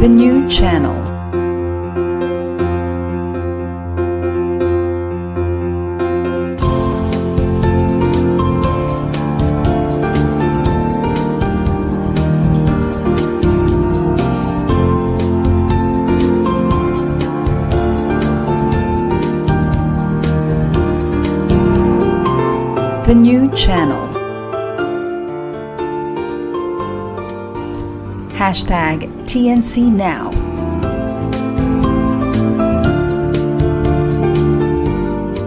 The new channel. The new channel. Hashtag tncnow.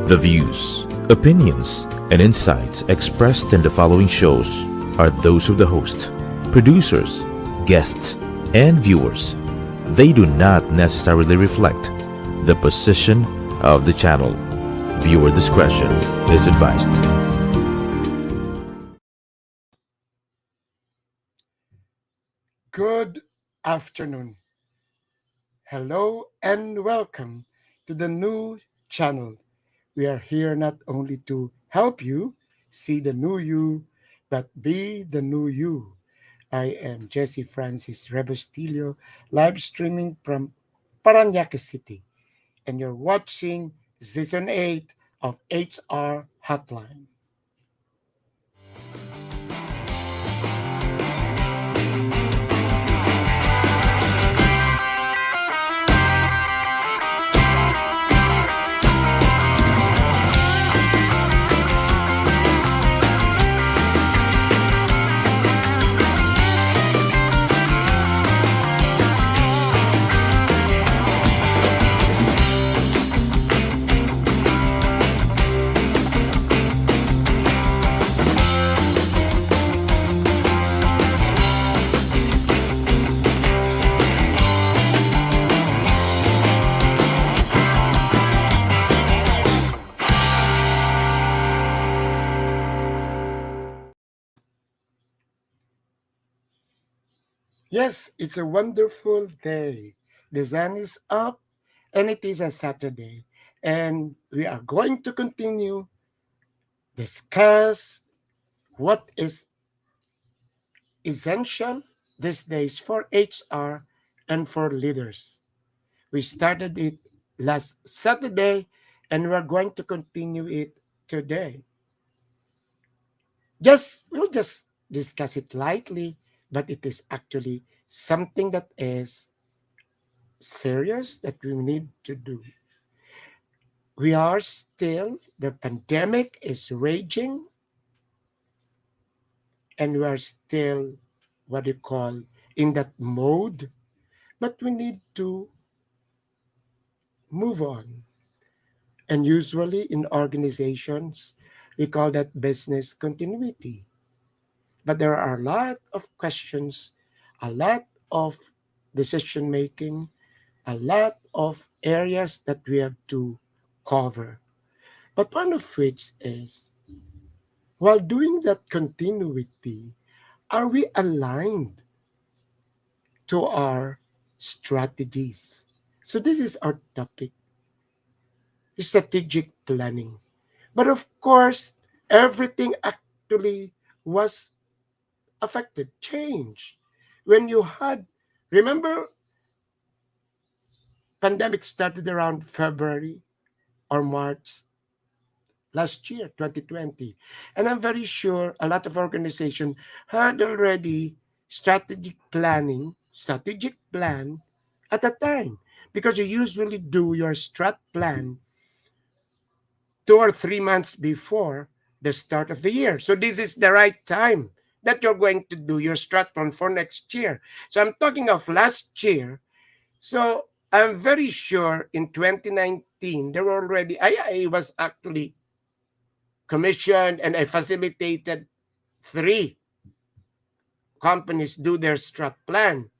The views, opinions, and insights expressed in the following shows are those of the host, producers, guests, and viewers. They do not necessarily reflect the position of the channel. Viewer discretion is advised. Good afternoon. Hello and welcome to the new channel. We are here not only to help you see the new you, but be the new you. I am Jesse Francis Rebustillo, live streaming from Paranaque City, and you're watching Season 8 of HR Hotline. Yes, it's a wonderful day. The sun is up and it is a Saturday. And we are going to continue discuss what is essential these days for HR and for leaders. We started it last Saturday and we're going to continue it today. We'll just discuss it lightly, but it is actually something that is serious that we need to do. The pandemic is raging, and we are still what you call in that mode, but we need to move on. And usually in organizations, we call that business continuity. But there are a lot of questions, a lot of decision making, a lot of areas that we have to cover. But one of which is, while doing that continuity, are we aligned to our strategies? So this is our topic, strategic planning. But of course, everything actually was affected, changed. When you had, remember, pandemic started around February or March last year, 2020. And I'm very sure a lot of organizations had already strategic plan at that time. Because you usually do your strat plan 2 or 3 months before the start of the year. So this is the right time that you're going to do your strat plan for next year. So I'm talking of last year. So I'm very sure in 2019, there were already, I was actually commissioned and I facilitated 3 companies do their strat plan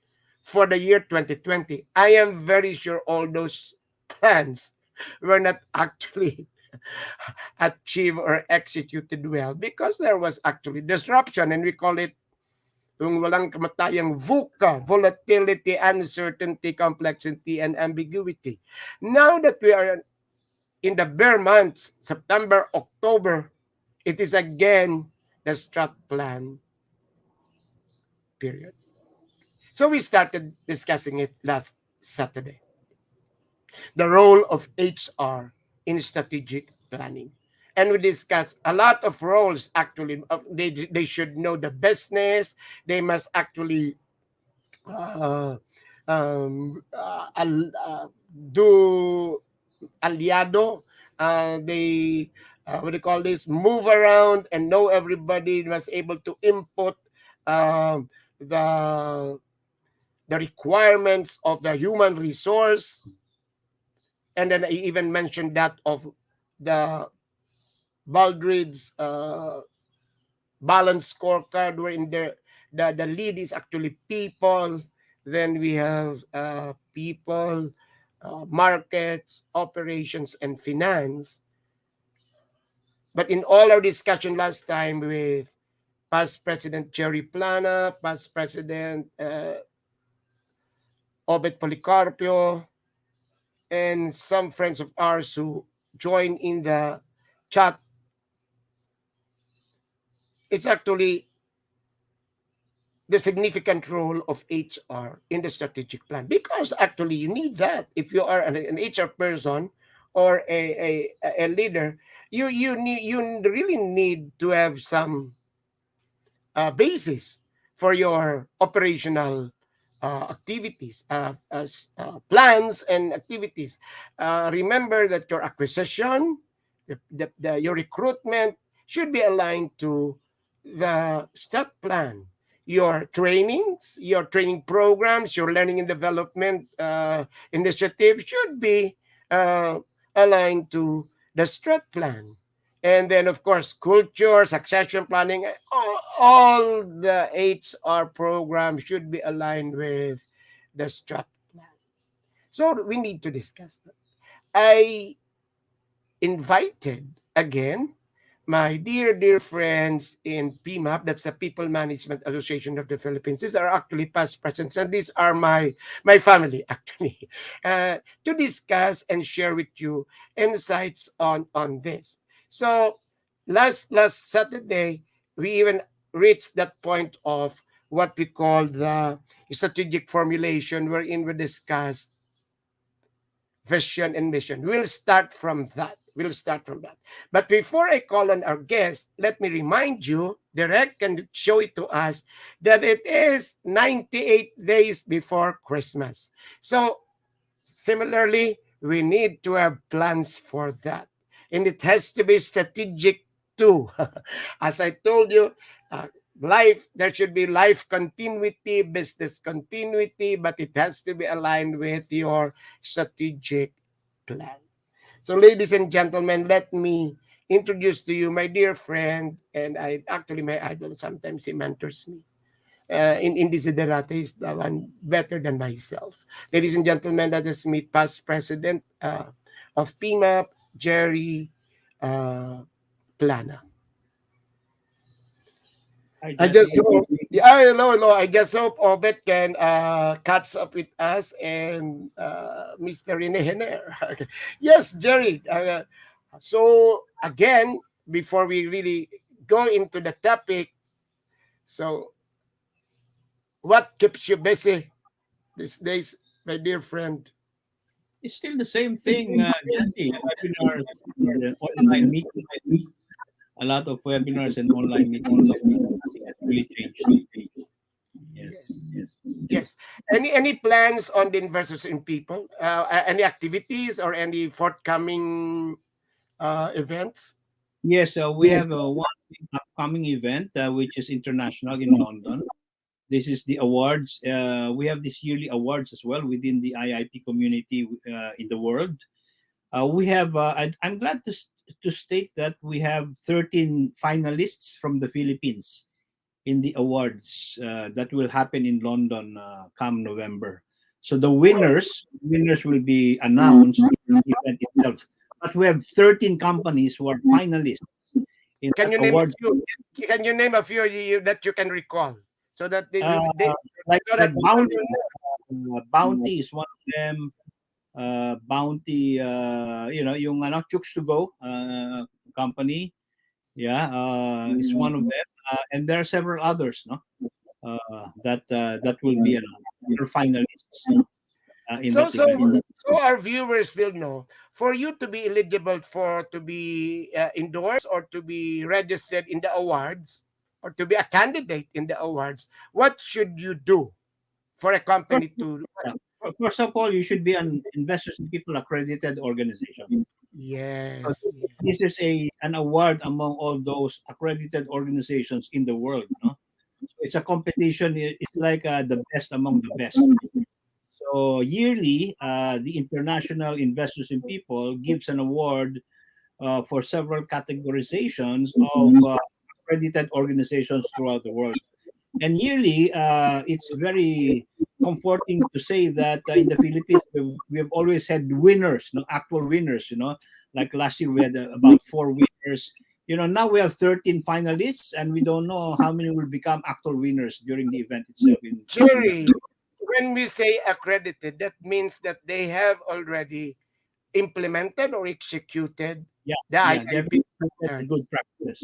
for the year 2020. I am very sure all those plans were not actually achieved or executed well because there was actually disruption, and we call it yung walang kamatayang VUCA, volatility, uncertainty, complexity, and ambiguity. Now that we are in the bare months, September, October, it is again the strat plan period. So we started discussing it last Saturday. The role of HR in strategic planning. And we discussed a lot of roles actually. They should know the business. They must actually uh, do aliado. They what do you call this? Move around and know everybody. Was able to input um, the the requirements of the human resource. And then I even mentioned that of the Baldrid's balance scorecard, wherein the lead is actually people. Then we have people, markets, operations, and finance. But in all our discussion last time with past President Jerry Plana, past President Obet Policarpio, and some friends of ours who join in the chat, it's actually the significant role of HR in the strategic plan, because actually you need that if you are an HR person or a leader. You really need to have some basis for your operational activities, plans and activities. Remember that your acquisition, your recruitment should be aligned to the strat plan. Your trainings, your training programs, your learning and development initiative should be uh, aligned to the strat plan. And then, of course, culture, succession planning, all the HR programs should be aligned with the strat plan. So we need to discuss that. I invited again my dear friends in PMAP, that's the People Management Association of the Philippines. These are actually past presidents, and these are my family actually, to discuss and share with you insights on this. So last Saturday, we even reached that point of what we call the strategic formulation, wherein we discussed vision and mission. We'll start from that. We'll start from that. But before I call on our guest, let me remind you, Direct can show it to us, that it is 98 days before Christmas. So similarly, we need to have plans for that. And it has to be strategic too. As I told you, uh, life, there should be life continuity, business continuity, but it has to be aligned with your strategic plan. So, ladies and gentlemen, let me introduce to you my dear friend, and I actually my idol. Sometimes he mentors me. In Desiderata, he's the one better than myself. Ladies and gentlemen, let us meet past president of PMAP, Jerry Plana. Hi, I just Jesse. hope, yeah, hello. I just hope Obet can catch up with us and Mr. Rene Henner. Okay. Yes, Jerry. So again, before we really go into the topic, so what keeps you busy these days, my dear friend? It's still the same thing, Jesse. Webinars and online meetings. A lot of webinars and online meetings. Nothing has really changed. Yes. Yes. Any plans on the investors in people? Any activities or any forthcoming events? Yes, we have one big upcoming event, which is international in London. This is the awards. We have this yearly awards as well within the IIP community in the world. We have. I'm glad to state that we have 13 finalists from the Philippines in the awards that will happen in London come November. So the winners will be announced in the event itself. But we have 13 companies who are finalists in Can that you name a awards. few? Can you name a few that you can recall, so that Uh, like so that like people Bounty, will know? Bounty is one of them. Bounty, yung Chooks to Go company, yeah, is one of them, and there are several others, no, that will be announced. other finalists in So that so event. so our viewers will know, for you to be eligible for to be endorsed or to be registered in the awards or to be a candidate in the awards, what should you do for a First, company to? first of all, you should be an Investors in People accredited organization. So Yes, this is an award among all those accredited organizations in the world. No? So it's a competition. It's like the best among the best. So yearly, the International Investors in People gives an award for several categorizations of accredited organizations throughout the world. And yearly, it's very comforting to say that in the Philippines, we've always had winners, no, actual winners. Like last year we had about 4 winners. Now we have 13 finalists, and we don't know how many will become actual winners during the event itself. Jerry. When we say accredited, that means that they have already implemented or executed Yeah, the yeah, they have IIP implemented the standards. good practice.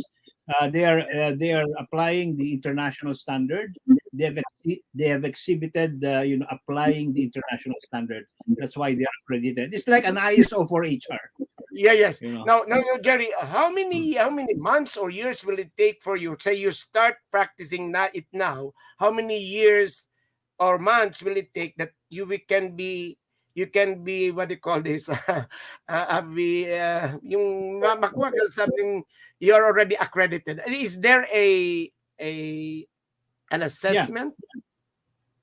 They are applying the international standard. They have exhibited applying the international standard. That's why they are accredited. It's like an ISO for HR. Yeah, yes. You know. Now, Jerry, how many months or years will it take for you? Say you start practicing it now. How many years or months will it take that you can be what do you call this? Be yung makuha ka something you're already accredited. Is there a an Yeah. assessment?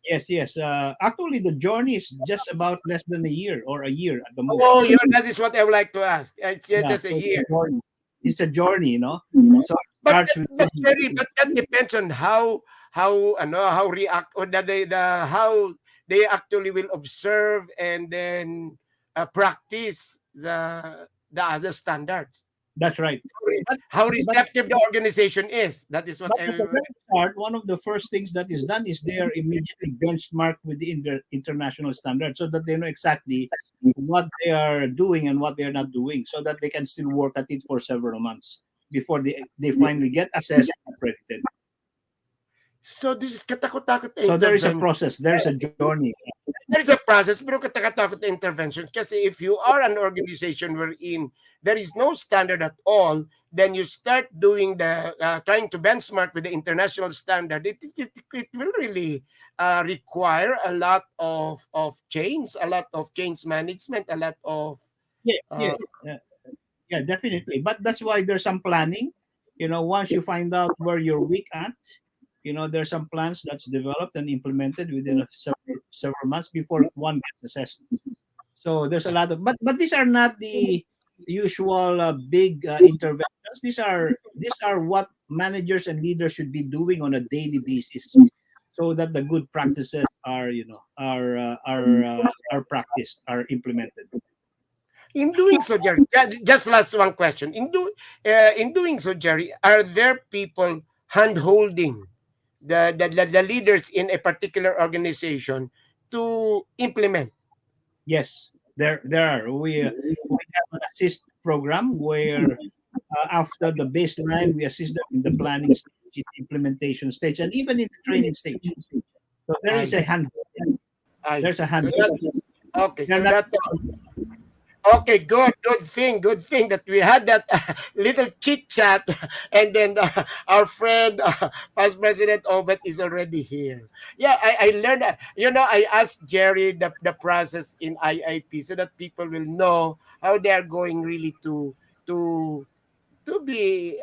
Yes. Yes. Actually, the journey is just about less than a year or a year at the most. Oh, that is what I would like to ask. It's Yeah. just a So it's year. a journey. It's a journey. So it But starts that, with. but Jerry, but that depends on how react or how they actually will observe and then practice the other standards. That's right. But How but receptive the organization is. That is what But I. at the very start, one of the first things that is done is they are immediately benchmarked with the international standard so that they know exactly what they are doing and what they are not doing so that they can still work at it for several months before they finally get assessed and accredited. So this is katakot-takot na So there is a intervention. process, there is a journey. There is a process, pero katakot na intervention. Kasi if you are an organization wherein there is no standard at all, then you start doing trying to benchmark with the international standard. It will really require a lot of change, a lot of change management, a lot of Yeah, uh, yeah, yeah, definitely. But that's why there's some planning. Once you find out where you're weak at, there's some plans that's developed and implemented within several months before one gets assessed. So there's a lot of, but these are not the usual big interventions. These are what managers and leaders should be doing on a daily basis, so that the good practices are practiced, are implemented. in doing so, Jerry. Just last one question. In doing so, Jerry, are there people hand holding the leaders in a particular organization to implement? Yes, there are. We have an assist program where after the baseline, we assist them in the planning stage, in the implementation stage, and even in the training stage. So there I is a hand. I There's a see. So hand. that okay. They're So not. that okay. Good thing that we had that little chit chat, and then our friend, Past President Obet, is already here. Yeah, I learned. I asked Jerry the process in IIP so that people will know how they are going really to to be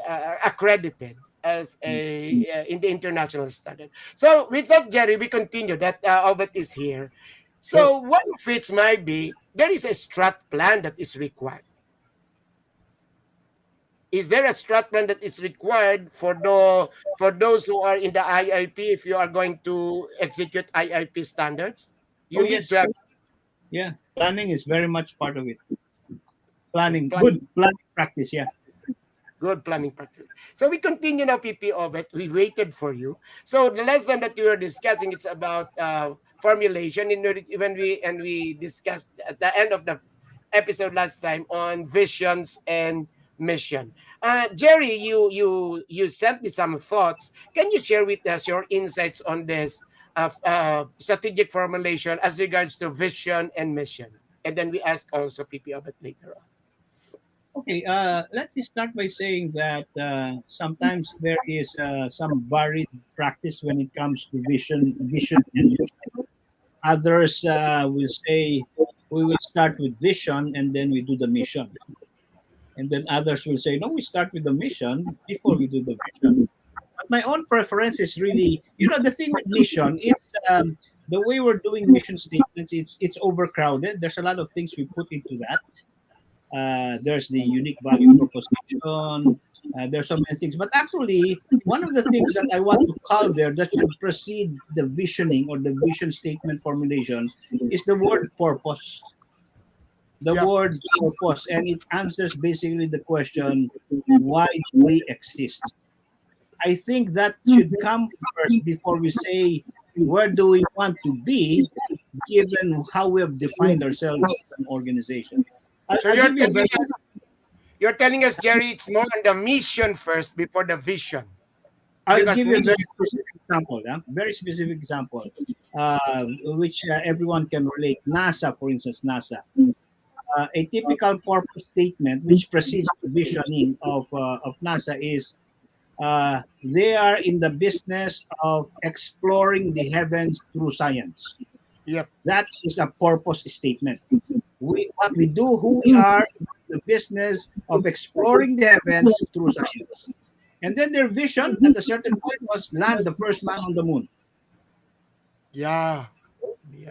accredited as a in the international standard. So with that, Jerry, we continue. That Obet is here. Sure. So one of which might be there is a strat plan that is required. Is there a strat plan that is required for those who are in the IIP? If you are going to execute IIP standards, Oh you need to yes. have Yeah. Planning is very much part of it. Planning, good planning. planning practice. Yeah. Good planning practice. So we continue now, PPO, but we waited for you. So the last time that we were discussing, it's about formulation. When we discussed at the end of the episode last time on visions and mission. Jerry, you sent me some thoughts. Can you share with us your insights on this strategic formulation as regards to vision and mission. And then we ask also PP of it later on. Okay, let me start by saying that sometimes there is some varied practice when it comes to vision and mission. Others will say we will start with vision and then we do the mission. And then others will say, no, we start with the mission before we do the vision. But my own preference is really, the thing with mission is the way we're doing mission statements, it's overcrowded. There's a lot of things we put into that. There's the unique value proposition. There's so many things. But actually, one of the things that I want to call there that should precede the visioning or the vision statement formulation is the word purpose. The word purpose. And it answers basically the question, why do we exist? I think that should come first before we say, where do we want to be, given how we have defined ourselves as an organization. So you're telling us, Jerry, it's more on the mission first before the vision. I'll give you a very specific example, very specific example, which everyone can relate. NASA, for instance, NASA. A typical purpose statement which precedes the visioning of NASA is they are in the business of exploring the heavens through science. Yep. That is a purpose statement. What we do, who we are, the business of exploring the heavens through science. And then their vision at a certain point was land the first man on the moon. Yeah.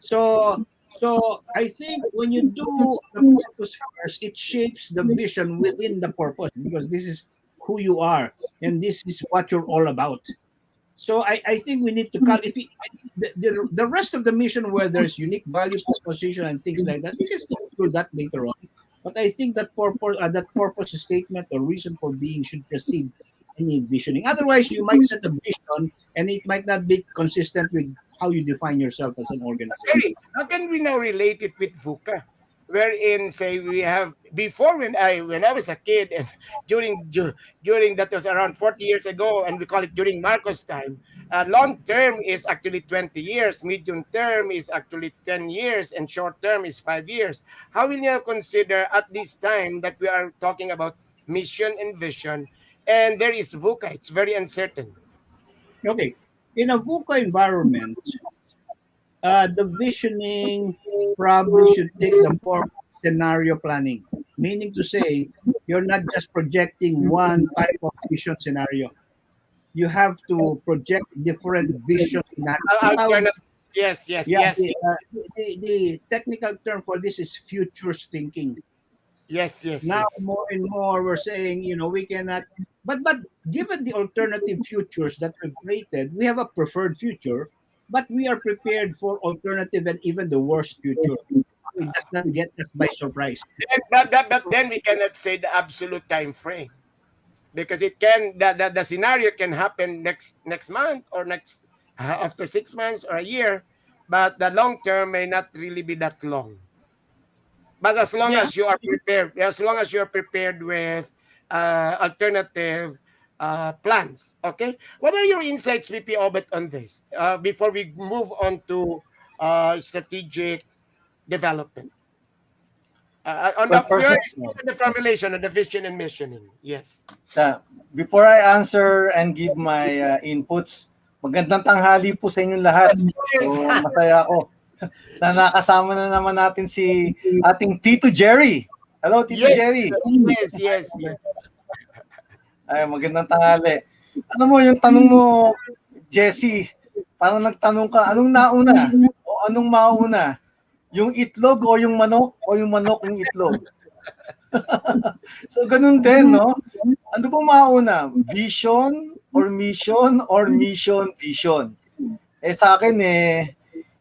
So I think when you do the purpose first, it shapes the vision within the purpose, because this is who you are and this is what you're all about. So I think we need to call the rest of the mission where there's unique value proposition and things like that. We can still do that later on. But I think that purpose statement or reason for being should precede any visioning. Otherwise, you might set a vision and it might not be consistent with how you define yourself as an organization. Hey, how can we now relate it with VUCA? Wherein, say, we have before when I was a kid and during that was around 40 years ago, and we call it during Marcos time. Long term is actually 20 years, medium term is actually 10 years, and short term is 5 years. How will you consider at this time that we are talking about mission and vision, and there is VUCA? It's very uncertain. Okay, in a VUCA environment, the visioning probably should take the form of scenario planning, meaning to say you're not just projecting one type of vision scenario. You have to project different vision scenarios. Yes. The technical term for this is futures thinking. Yes. Now more and more we're saying, we cannot. But given the alternative futures that we've created, we have a preferred future. But we are prepared for alternative and even the worst future. It does not get us by surprise. But then we cannot say the absolute time frame, because it can the scenario can happen next month or next after 6 months or a year, but the long term may not really be that long. But as long as you are prepared with alternative plans. Okay, what are your insights, VP Obet, on this before we move on to strategic development on the formulation of the vision and missioning? Yes. Before I answer and give my inputs, magandang tanghali po sa inyong lahat. So masaya ako na nakasama na naman natin si ating Tito Jerry. Hello, Tito Jerry. Yes. Ay, magandang tanghali. Ano mo, yung tanong mo, Jesse, parang nagtanong ka, anong nauna? O anong mauna? Yung itlog o yung manok? O yung manok yung itlog? So, ganun din, no? Ano po mauna? Vision or mission or mission, vision? Sa akin,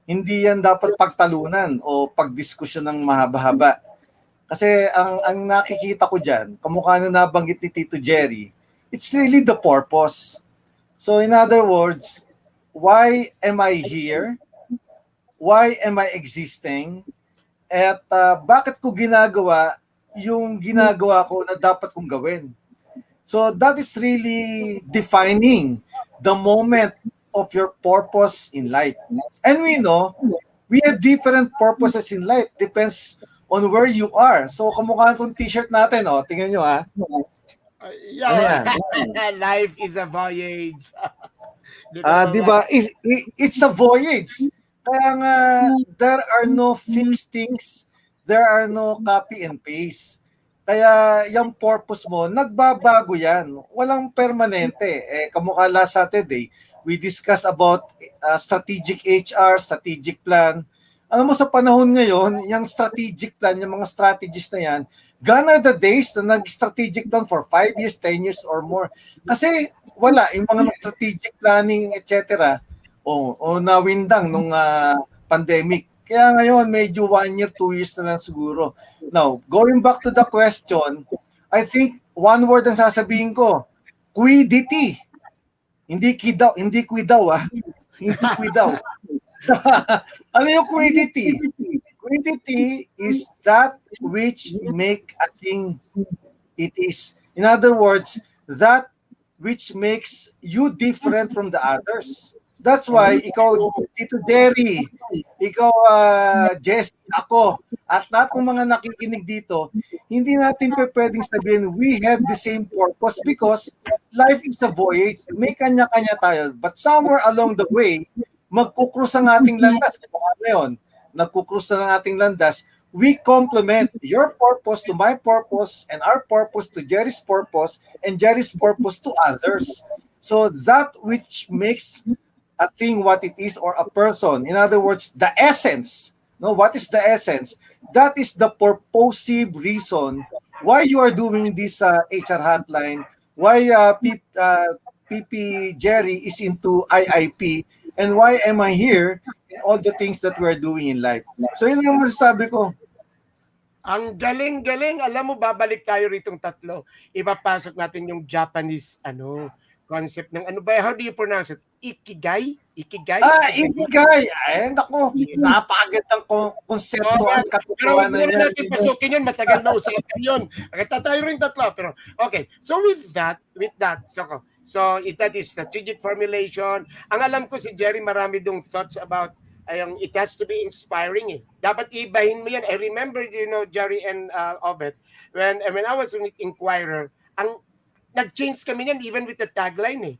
hindi yan dapat pagtalunan o pagdiskusyon ng mahaba-haba. Kasi ang nakikita ko dyan, kamukha na nabanggit ni Tito Jerry, it's really the purpose. So in other words, why am I here? Why am I existing? At bakit ko ginagawa yung ginagawa ko na dapat kong gawin? So that is really defining the moment of your purpose in life. And we know, we have different purposes in life. Depends on where you are. So, kamukha itong t-shirt natin, oh. Tingnan nyo, ha. Ano yan? Life is a voyage. Di ba, Di mga- ba? It's a voyage. Kaya nga, there are no fixed things. There are no copy and paste. Kaya yung purpose mo, nagbabago yan. Walang permanente. Kamukha last Saturday, we discussed about strategic HR, strategic plan. Alam mo, sa panahon ngayon, yung strategic plan, yung mga strategies na yan, gone are the days na nag-strategic plan for 5 years, 10 years or more. Kasi wala, yung mga strategic planning, etc. O nawindang nung pandemic. Kaya ngayon, medyo 1 year, 2 years na lang siguro. Now, going back to the question, I think one word ang sasabihin ko, quiddity. Hindi quidaw, hindi quidaw. Hindi quidaw. Ano yung quiddity? Quiddity is that which make a thing it is. In other words, that which makes you different from the others. That's why ikaw, Tito Jerry, ikaw, Jesse, ako, at lahat ng mga nakikinig dito, hindi natin pwedeng sabihin we have the same purpose because life is a voyage. May kanya-kanya tayo. But somewhere along the way, magkukrus ang ating landas. Ano yun? Nagkukrus na ng ating landas. We complement your purpose to my purpose and our purpose to Jerry's purpose and Jerry's purpose to others. So that which makes a thing what it is or a person. In other words, the essence. No, what is the essence? That is the purposive reason why you are doing this HR hotline, why PP Jerry is into IIP, and why am I here in all the things that we're doing in life. So yun ang masasabi ko. Ang galing-galing. Alam mo, babalik tayo ritong tatlo. Ipapasok natin yung Japanese concept ng ano ba? How do you pronounce it? Ikigai? Ikigai? Ikigai. Ay, naku, napakagad ng konsepto at katutuan na yan. Pero natin yan. pasukin yun, matagal na usapan yun. Kita tayo rin tatlo. Pero, okay. So with that, so that is strategic formulation. Ang alam ko si Jerry, marami dong thoughts about it has to be inspiring. Dapat ibahin mo yan. I remember, Jerry and Obet, when I was an Inquirer, nag-change kami yan even with the tagline.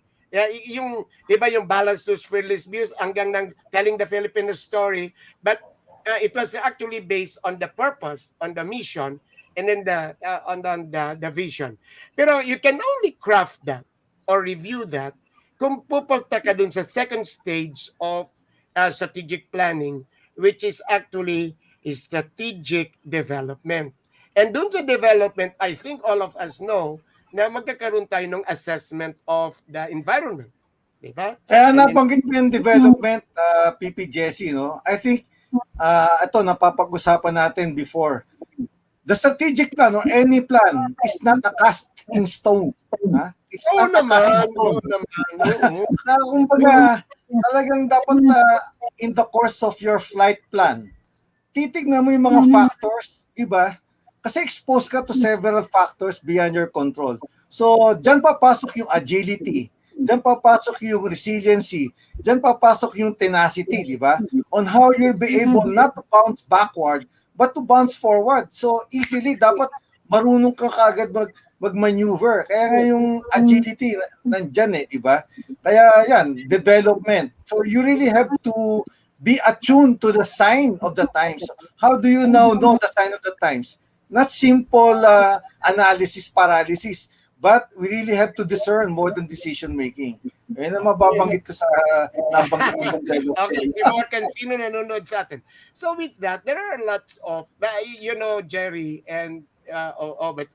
Yung, di ba, yung balanced to fearless views hanggang ng telling the Filipino story. But it was actually based on the purpose, on the mission, and then on the vision. Pero you can only craft that or review that kung pupunta ka dun sa second stage of strategic planning, which is actually strategic development. And dun sa development, I think all of us know na magkakaroon tayo ng assessment of the environment. Diba? Kaya nabanggit mo yung development, PP Jesse, no? I think, ito, napapag-usapan natin before. The strategic plan or any plan is not a cast in stone. It's not a cast in stone. Kumbaga, talagang dapat in the course of your flight plan, titignan mo yung mga factors, diba? Kasi exposed ka to several factors beyond your control. So, dyan papasok yung agility, dyan papasok yung resiliency, dyan papasok yung tenacity, di ba? On how you'll be able not to bounce backward, but to bounce forward. So, easily, dapat marunong ka kagad mag-maneuver. Kaya nga yung agility nandyan di ba? Kaya yan, development. So, you really have to be attuned to the sign of the times. How do you now know the sign of the times? Not simple analysis paralysis, but we really have to discern more than decision making. Ayun ang mababanggit ko sa nabanggit ko. Okay, si Morgan, sino nanonood sa atin? So with that, there are lots of, Jerry and but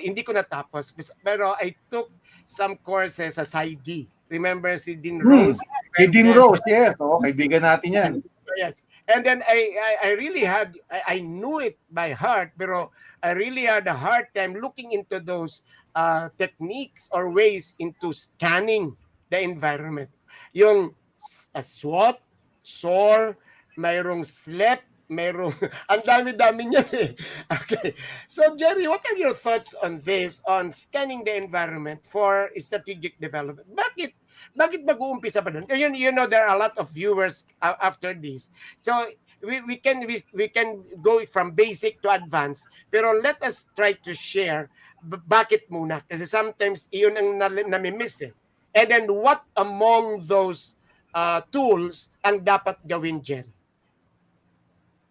hindi ko natapos, pero I took some courses as ID. Remember si Dean Rose? Dean Rose, yes. Kaibigan natin yan. Yes. And then I really I knew it by heart, pero I really had a hard time looking into those techniques or ways into scanning the environment. Yung SWOT, SOAR, mayroong SLEP, mayroong, ang dami-dami niya Okay. So Jerry, what are your thoughts on this, on scanning the environment for strategic development? bakit mag-uumpisa pa doon? You know, there are a lot of viewers after this. So, we can go from basic to advanced, pero let us try to share bakit muna. Kasi sometimes, iyon ang nami-miss eh. And then, what among those tools ang dapat gawin, Jerry?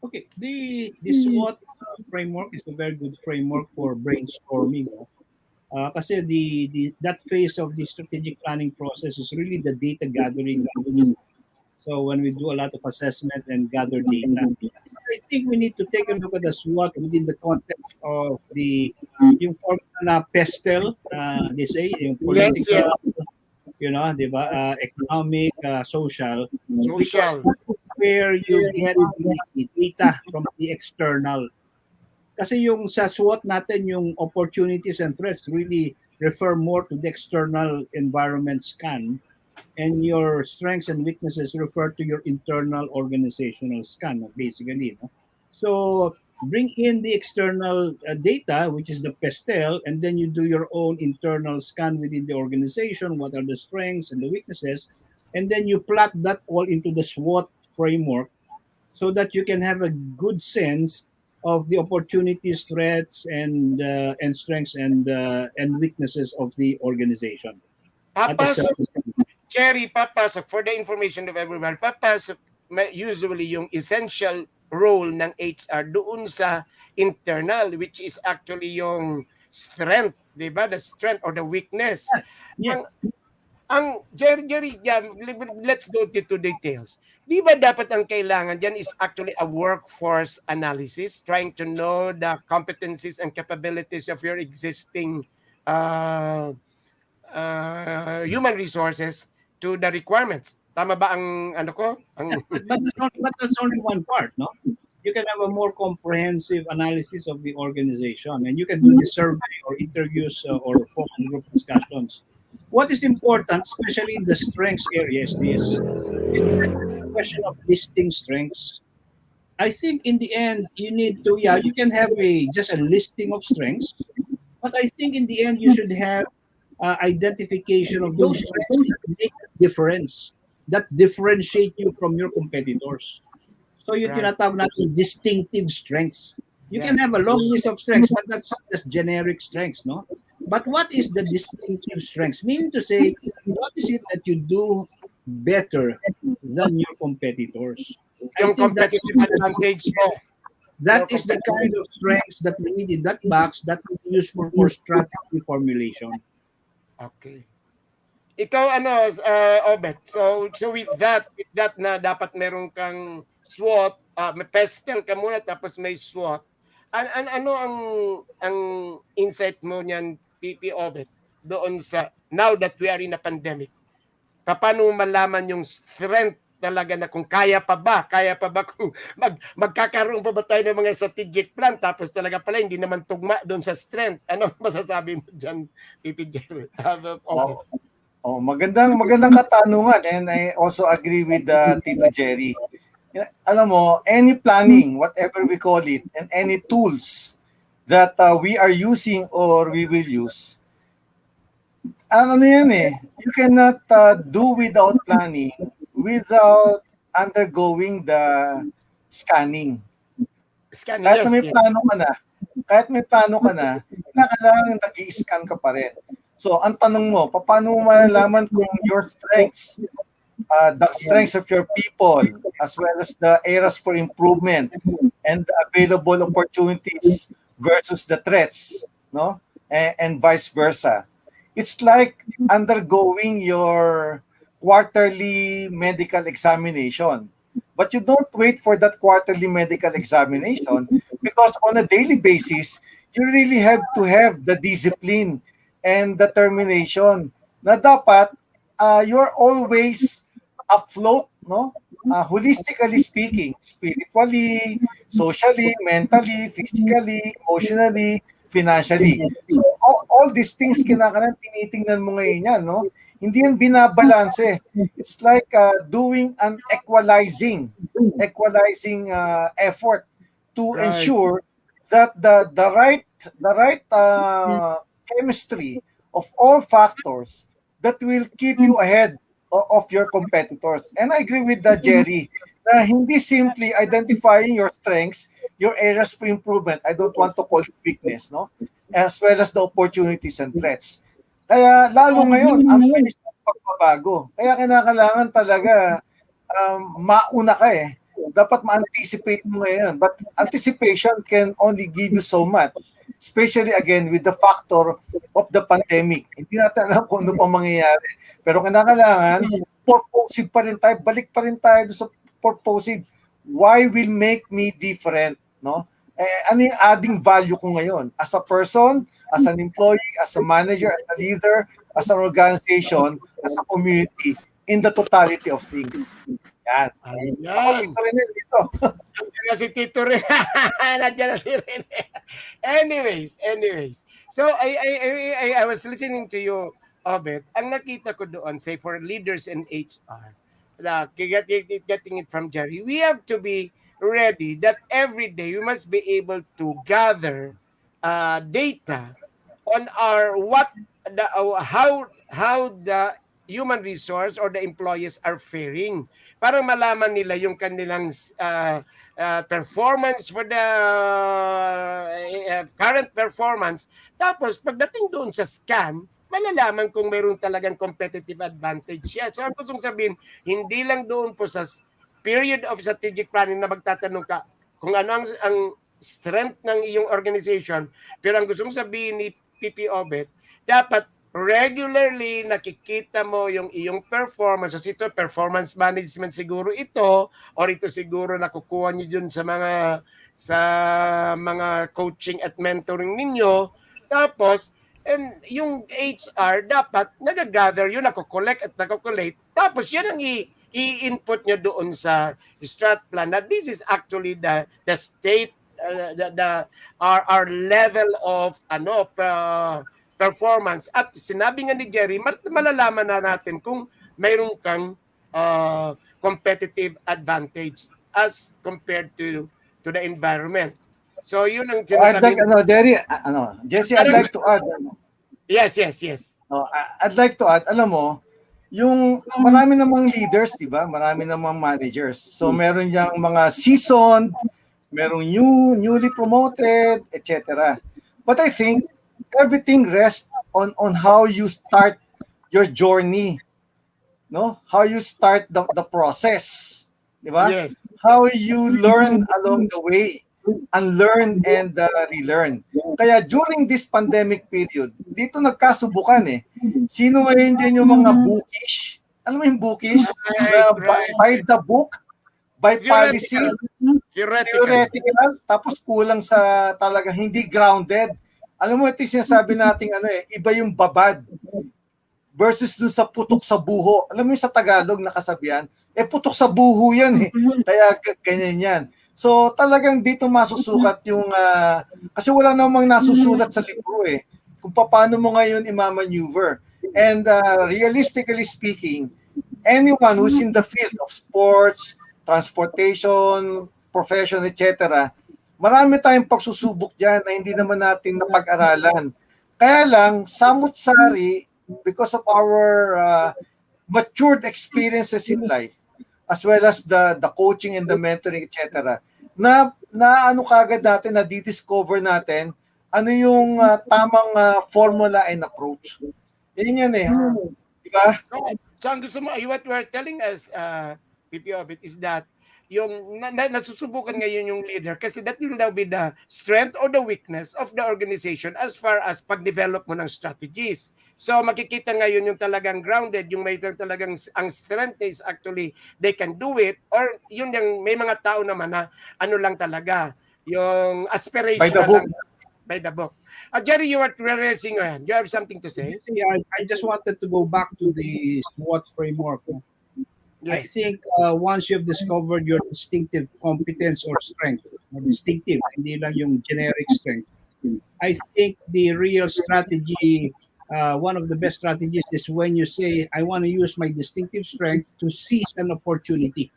Okay, the SWOT framework is a very good framework for brainstorming. Kasi that phase of the strategic planning process is really the data gathering phase. So when we do a lot of assessment and gather data, I think we need to take a look at the SWOT within the context of yung formula na PESTEL, they say, yung political, di ba, economic, social. Because that's where you get the data from the external. Kasi yung sa SWOT natin, yung opportunities and threats really refer more to the external environment scan, and your strengths and weaknesses refer to your internal organizational scan, basically. No? So bring in the external data, which is the PESTEL, and then you do your own internal scan within the organization. What are the strengths and the weaknesses? And then you plot that all into the SWOT framework so that you can have a good sense of the opportunities, threats, and strengths and weaknesses of the organization. Papasok, Cherry, papasok, for the information of everyone, papasok usually yung essential role ng HR doon sa internal, which is actually yung strength, di ba? The strength or the weakness. Yes. Ang Jerry, yeah, let's go to details. Di ba dapat ang kailangan dyan is actually a workforce analysis, trying to know the competencies and capabilities of your existing human resources to the requirements. Tama ba ang ano ko? But that's only one part, no? You can have a more comprehensive analysis of the organization, and you can do the survey or interviews or focus group discussions. What is important, especially in the strengths area, is the question of listing strengths. I think in the end, you need to, you can have just a listing of strengths, but I think in the end, you should have identification of those strengths that make a difference, that differentiate you from your competitors. So yung tinatawag natin distinctive strengths. You can have a long list of strengths, but that's just generic strengths, no? But what is the distinctive strengths? Meaning to say, what is it that you do better than your competitors? Yung competitive advantage mo. That is the kind of strengths that we need in that box that we use for strategy formulation. Okay. Ikaw Obet. So with that na dapat meron kang SWOT, may PESTEL ka muna tapos may SWOT. Ano ang insight mo niyan, PP Obet, doon sa now that we are in a pandemic? Paano malaman yung strength talaga na kung kaya pa ba kung magkakaroon pa ba tayo ng mga strategic plan tapos talaga pala hindi naman tugma doon sa strength. Ano masasabi mo diyan, PP Jerry? Magandang katanungan, and I also agree with Tito Jerry. Alam mo, any planning, whatever we call it, and any tools that we are using or we will use, you cannot do without planning, without undergoing the scanning. Kahit na may plano ka na, kailangan nag-i-scan ka pa rin. So, ang tanong mo, paano mo malalaman kung your strengths, the strengths of your people, as well as the areas for improvement and the available opportunities versus the threats, no? And vice versa. It's like undergoing your quarterly medical examination. But you don't wait for that quarterly medical examination, because on a daily basis, you really have to have the discipline and determination na dapat you're always afloat, no? Holistically speaking, spiritually, socially, mentally, physically, emotionally, financially. So all these things kinakailangan tinitingnan mo ngayon yan, no? Hindi yan binabalanse. It's like doing an equalizing effort to ensure that the right chemistry of all factors that will keep you ahead of your competitors. And I agree with Jerry na hindi simply identifying your strengths, your areas for improvement. I don't want to call it weakness, no? As well as the opportunities and threats. Kaya lalo ngayon, ang bilis ng pagbabago. Kaya kinakailangan talaga mauna ka eh. Dapat ma-anticipate mo ngayon. But anticipation can only give you so much. Especially again with the factor of the pandemic. Hindi natin alam kung ano pa mangyayari. Pero kinakailangan, purposive pa rin tayo. Balik pa rin tayo sa purposive. Why will make me different? No? Ano yung adding value ko ngayon? As a person, as an employee, as a manager, as a leader, as an organization, as a community, in the totality of things. Yan. Ako Ayan. dito rin dito. Nandiyan na si Tito Rene. Nandiyan na si Rene. Anyways. So, I was listening to you, Obet. Ang nakita ko doon, say, for leaders in HR, getting it from Jerry, we have to be ready that every day we must be able to gather data on how the human resource or the employees are faring para malaman nila yung kanilang performance for the current performance. Tapos pagdating doon sa scan, malalaman kung mayroon talagang competitive advantage siya. So ang gustong sabihin, hindi lang doon po sa period of strategic planning na magtatanong ka kung ano ang strength ng iyong organization, pero ang gustong sabihin ni PP Obet, dapat regularly nakikita mo yung iyong performance. So ito, performance management siguro ito, or ito siguro nakukuha niyo dun sa mga coaching at mentoring ninyo. Tapos, and yung HR dapat nagagather yun, nakocollect at nakocollate. Tapos yan ang i-input nyo doon sa strat plan na this is actually the state, our level of performance. At sinabi nga ni Jerry, malalaman na natin kung mayroon kang competitive advantage as compared to the environment. So yun ang I'd like, Jerry, Jesse, I'd like to add. Yes. I'd like to add, alam mo, yung marami namang leaders, di ba? Marami namang managers. So meron yang mga seasoned, merong newly promoted, etc. But I think everything rests on how you start your journey, no? How you start the process, di ba? Yes. How you learn along the way, unlearn and relearn. Kaya during this pandemic period, dito nagkasubukan eh. Sino ngayon dyan yung mga bookish? Alam mo yung bookish? Right. By the book, by policy, Theoretical. tapos kulang sa talaga hindi grounded. Alam mo, ito yung sinasabi natin, iba yung babad versus dun sa putok sa buho. Alam mo yung sa Tagalog na kasabihan, putok sa buho yan eh. Kaya ganyan yan. So talagang dito masusukat yung, kasi wala namang nasusulat sa libro eh, kung paano mo ngayon i-maneuver. And realistically speaking, anyone who's in the field of sports, transportation, profession, etc., marami tayong pagsusubok dyan na hindi naman natin napag-aralan. Kaya lang, samut-sari, because of our matured experiences in life, as well as the coaching and the mentoring, etc., na ano kagad natin, na di-discover natin ano yung tamang formula and approach. Yan eh. Diba? So ang gusto mo, what you are telling us, PP Obit, is that yung nasusubukan ngayon yung leader kasi that will now be the strength or the weakness of the organization as far as pag-develop mo ng strategies. So makikita ngayon yung talagang grounded, yung may talagang ang strength is actually they can do it, or yun yung may mga tao naman na ano lang talaga, yung aspiration By the book. lang. By the book. Jerry, you are raising your hand. You have something to say? Yeah, I just wanted to go back to the SWOT framework. I think once you've discovered your distinctive competence or strength, distinctive, hindi lang yung generic strength, I think the real strategy, one of the best strategies is when you say, I want to use my distinctive strength to seize an opportunity.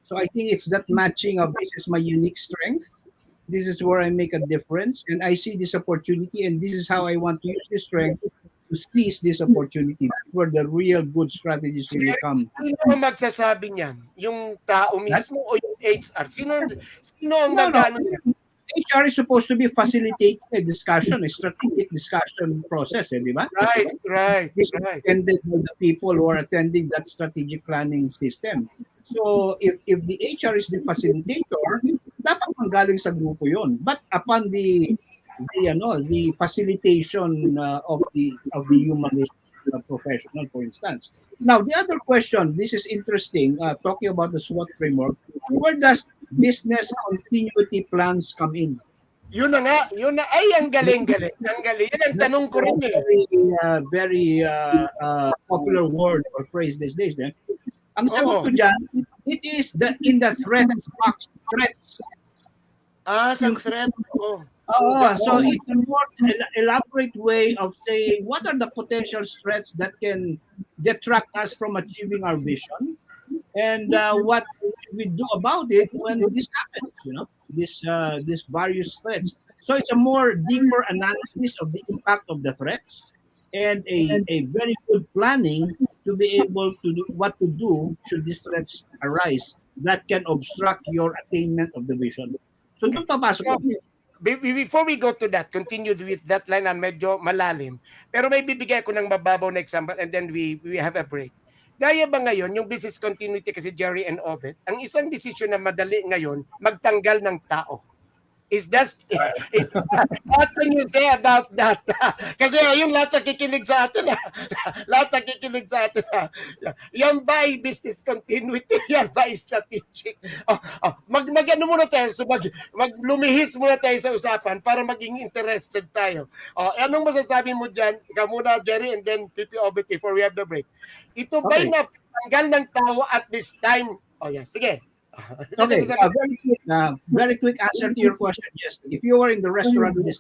So I think it's that matching of this is my unique strength, this is where I make a difference, and I see this opportunity, and this is how I want to use this strength to seize this opportunity. That's where the real good strategies really come. Sino ang magsasabi niyan? Yung tao mismo o yung HR? Sino ang No, no. nag-ano niyan? HR is supposed to be facilitating a discussion, a strategic discussion process, di ba? Right. This is attended by the people who are attending that strategic planning system. So if the HR is the facilitator, dapat manggaling sa grupo yon. But upon the facilitation of the human resource professional, for instance. Now the other question, this is interesting. Talking about the SWOT framework, where does business continuity plans come in? Yun na nga. Ay, ang galing. Ang galing. Yan ang tanong ko rin eh. Very popular word or phrase these days. Ang sagot ko dyan, it is in the threats box. Threats. Sa threat. So it's a more elaborate way of saying what are the potential threats that can detract us from achieving our vision, and what should we do about it when this happens. These various threats. So it's a more deeper analysis of the impact of the threats, and a very good planning to be able to do what to do should these threats arise that can obstruct your attainment of the vision. So doon papasok. Before we go to that, continue with that line na medyo malalim. Pero may bibigay ko ng mababaw na example and then we have a break. Gaya ba ngayon, yung business continuity kasi Jerry and Obet, ang isang desisyon na madali ngayon, magtanggal ng tao. What can you say about that? Kasi yung lahat nakikinig sa atin. Yan ba ay business continuity? Yan ba ay strategic? Mag-ano muna tayo, maglumihis muna tayo sa usapan para maging interested tayo. Anong masasabi mo dyan? Ikaw muna, Jerry, and then PP Obet before we have the break. Ito ba'y napatanggal ng tao at this time? Sige. Okay, very quick answer to your question. Yes, if you were in the restaurant business,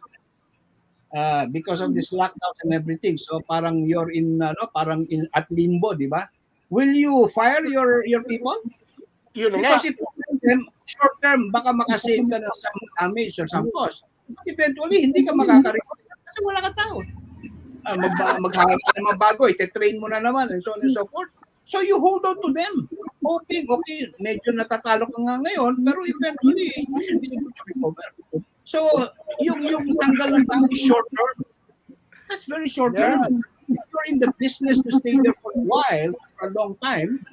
because of this lockdown and everything, so parang you're at limbo, di ba? Will you fire your people? Because if you fire them short term, baka makasave ka ng some damage or some cost. But eventually, hindi ka makaka-recover kasi wala ka tao. Maghahanap ka naman bago, ite-train mo na naman, and so on and so forth. So you hold on to them, hoping, okay, medyo natatalo ka nga ngayon, pero eventually, you should be able to recover. So, yung tanggal ng tao is short term. That's very short term. If you're in the business to stay there for a while, for a long time,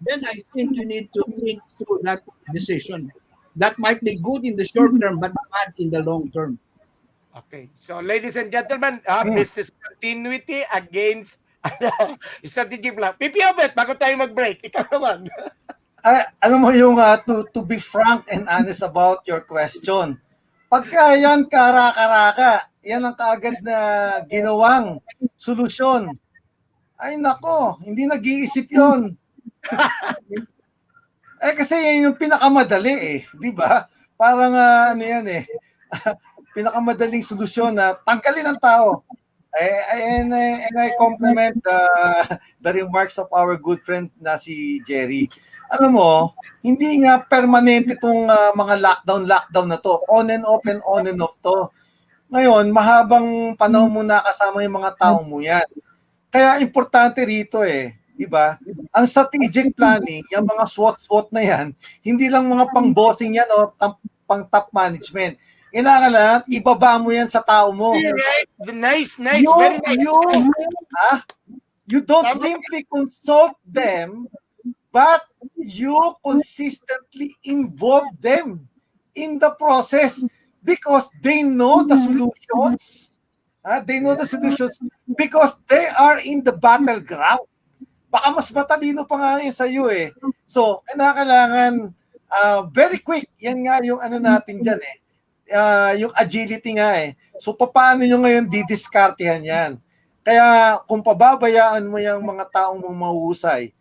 then I think you need to think through that decision. That might be good in the short term, but bad in the long term. Okay. So, ladies and gentlemen, business continuity against strategy plan. PP Obet, bago tayo mag-break, ikaw naman. Alam mo yung to be frank and honest about your question. Pagka yan karaka-raka, yan ang kaagad na ginawang solusyon. Ay nako, hindi nag-iisip yon. Kasi yan yung pinakamadali di ba? Parang yan pinakamadaling solusyon na tanggalin ang tao. And I compliment the remarks of our good friend na si Jerry. Alam mo, hindi nga permanente itong mga lockdown na to. On and off to. Ngayon, mahabang panahon mo na kasama yung mga taong mo yan. Kaya importante rito di ba? Ang strategic planning, yung mga SWOT na yan, hindi lang mga pang-bossing yan o pang-top management. Kailangan ibaba mo yan sa tao mo. Nice. Very nice. You don't simply consult them, but you consistently involve them in the process because they know the solutions. They know the solutions because they are in the battleground. Baka mas matalino pa nga yun sa iyo So, kailangan very quick. Yan nga yung natin dyan yung agility nga So, paano nyo ngayon didiskartehan yan? Kaya, kung pababayaan mo yung mga taong mong mahusay,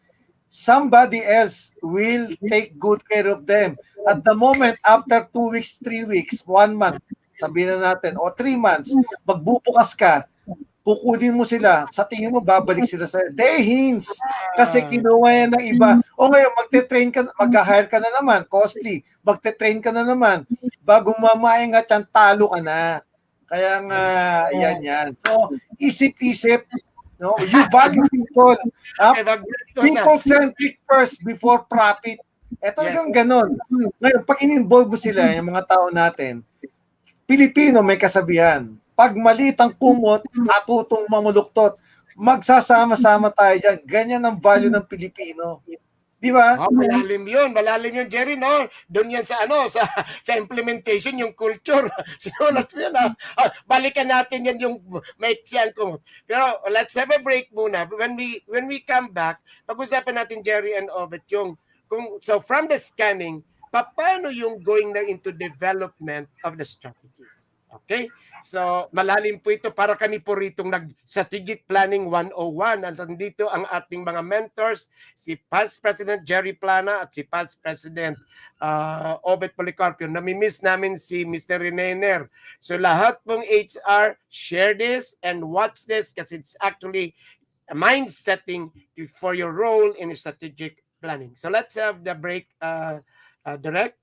somebody else will take good care of them. At the moment, after 2 weeks, 3 weeks, 1 month, sabihin na natin, o 3 months, magbubukas ka, kukunin mo sila, sa tingin mo, babalik sila sa hints. Kasi kinuha yan ng iba. O ngayon, magte-train ka, mag-hire ka na naman, costly. Magte-train ka na naman. Bago mamaingat yan, talo ka na. Kaya nga, yan. So, isip-isip, no? You value people. Okay, mag-break ko na. People-centric first before profit. Talagang ganon. Ngayon, pag in-involve mo sila, yung mga tao natin, Pilipino may kasabihan, pag malit ang kumot, atutong mamuluktot. Magsasama-sama tayo dyan. Ganyan ang value ng Pilipino. Di ba? Malalim yun, Jerry, no? Doon yan sa sa implementation, yung culture. Sinulat mo yan, balikan natin yan yung maiksiyan ko. Pero let's have a break muna. When we come back, pag-usapan natin, Jerry and Obet, so from the scanning, paano yung going na into development of the strategies? Okay? So, malalim po ito para kami po ritong nag-strategic planning 101. At nandito ang ating mga mentors, si Past President Jerry Plana at si Past President Obet Policarpio. Namimiss namin si Mr. Renener. So, lahat pong HR, share this and watch this kasi it's actually a mind setting for your role in strategic planning. So, let's have the break, Direct.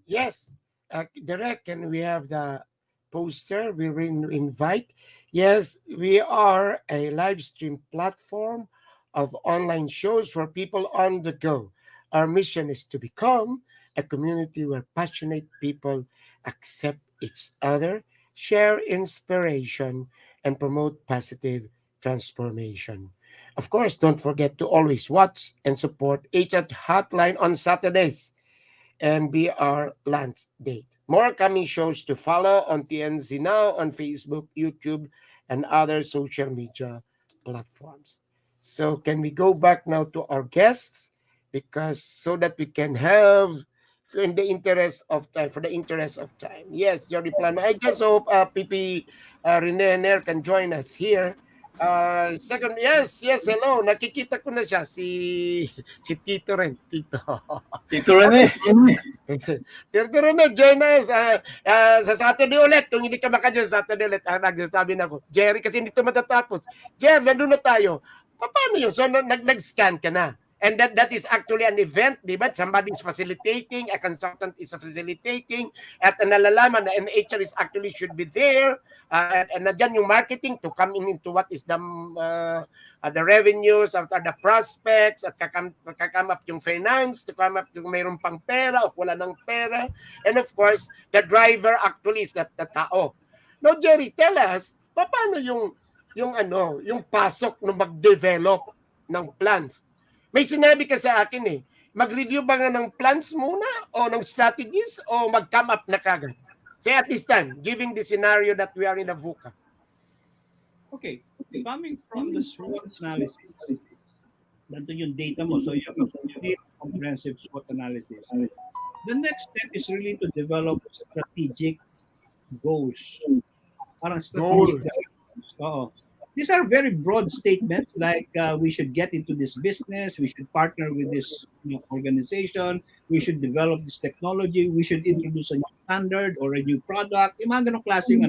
Yes, Direct, can we have the poster? We will invite. Yes, we are a live stream platform of online shows for people on the go. Our mission is to become a community where passionate people accept each other, share inspiration, and promote positive transformation. Of course, don't forget to always watch and support HR Hotline on Saturdays and be our lunch date. More coming shows to follow on tncnow on Facebook, YouTube, and other social media platforms. So can we go back now to our guests? Because so that we can have in the interest of time, for the interest of time. Yes, Jordi Plano. I just hope PP Renener can join us here. Second, yes, hello. Nakikita ko na siya, si Tito rin. Tito Rene. Tito Rene, join us sa Saturday ulit. Kung hindi ka makajoin sa Saturday ulit, nagsasabi na ako, Jerry, kasi hindi ito matatapos. Jerry, nandun na tayo. Paano yun? So, nag-scan ka na. And that is actually an event, di ba? Somebody is facilitating, a consultant is facilitating, at nalalaman na an HR is actually should be there, and nandiyan yung marketing to come into what is the revenues, after the prospects, at kakam up yung finance, to come up yung mayroon pang pera o wala ng pera. And of course, the driver actually is the tao. Now, Jerry, tell us, paano yung pasok ng mag-develop ng plans? May sinabi ka sa akin mag-review ba nga ng plans muna o ng strategies o mag-come up na kagad? Say at this time, giving the scenario that we are in a VUCA. Okay. Coming from the SWOT analysis, nandun yung data mo. So you need comprehensive SWOT analysis. The next step is really to develop strategic goals. Parang strategic goals. Oo. These are very broad statements like we should get into this business, we should partner with this organization, we should develop this technology, we should introduce a new standard or a new product. Yung mga ganong klaseng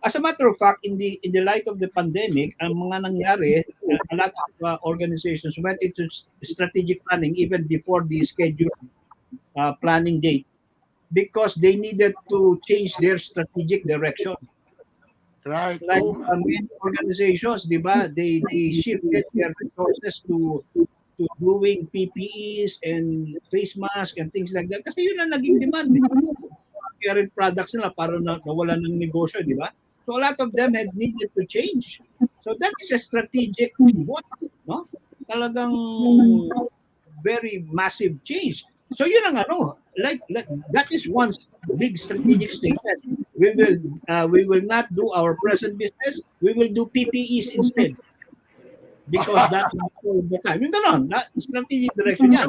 as a matter of fact, in the light of the pandemic, ang mga nangyari, a lot of organizations went into strategic planning even before the scheduled planning date because they needed to change their strategic direction. Right. Like many organizations, di ba? They shifted their resources to doing PPEs and face masks and things like that. Kasi yun ang naging demand. Current products nila para nawala ng negosyo, di ba? So a lot of them had needed to change. So that is a strategic pivot, no? Talagang very massive change. So yun ang like that is one big strategic statement. We will not do our present business. We will do PPEs instead. Because that's all the time. Yung ganon, strategic direction yan.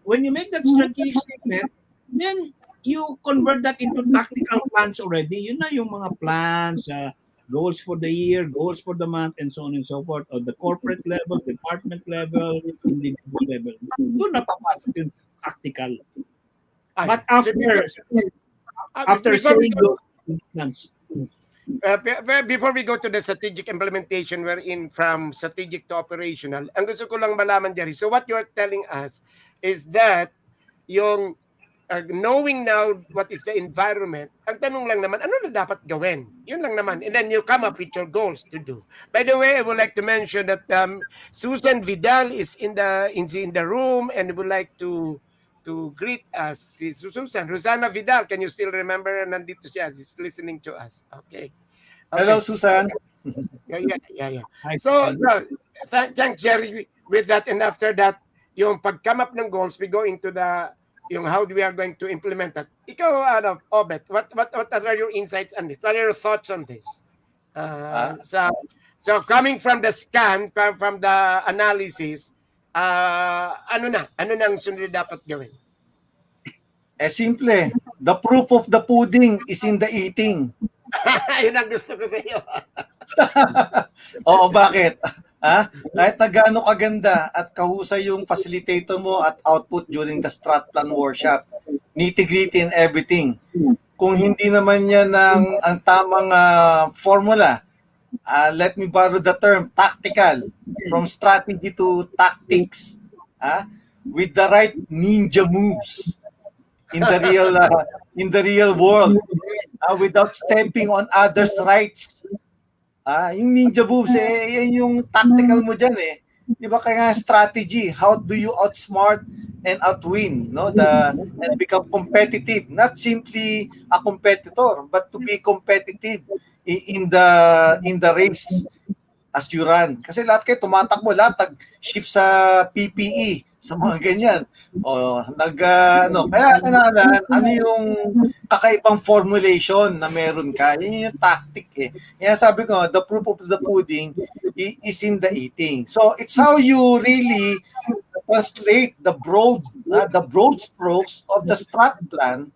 When you make that strategic statement, then you convert that into tactical plans already. Yun na yung mga plans, goals for the year, goals for the month, and so on and so forth. On the corporate level, department level, individual level. Doon napapasok yung tactical. But after saying those plans. Before we go to the strategic implementation, we're in from strategic to operational. Ang gusto ko lang malaman, Jerry. So what you're telling us is that yung knowing now what is the environment, ang tanong lang naman, ano na dapat gawin? Yun lang naman. And then you come up with your goals to do. By the way, I would like to mention that Susan Vidal is in the room and would like to greet us. Si Susan, Rosana Vidal, can you still remember? Nandito siya. She's listening to us. Okay. Hello, Susan. Yeah. So, thanks, Jerry, with that. And after that, yung pag-come up ng goals, we go into yung how we are going to implement that. Ikaw, Obet, what are your insights on this? What are your thoughts on this? So coming from the scan, from the analysis, ano na ang sunod dapat gawin? Simple. The proof of the pudding is in the eating. Yun ang gusto ko sa iyo. Oo, bakit? Kahit na gaano kaganda at kahusay yung facilitator mo at output during the strat plan workshop, nitty-gritty and everything. Kung hindi naman yan ang tamang formula, let me borrow the term, tactical, from strategy to tactics, with the right ninja moves in the real world, without stepping on others' rights. Yung ninja moves, yan yung tactical mo dyan eh. Di ba kaya strategy, how do you outsmart and outwin, no? And become competitive, not simply a competitor, but to be competitive in the race as you run. Kasi lahat kayo tumatakbo, lahat shift sa PPE, sa mga ganyan. Kaya ano yung kakaibang formulation na meron ka? Yun yung tactic eh. Kaya sabi ko, the proof of the pudding is in the eating. So it's how you really translate the broad strokes of the strat plan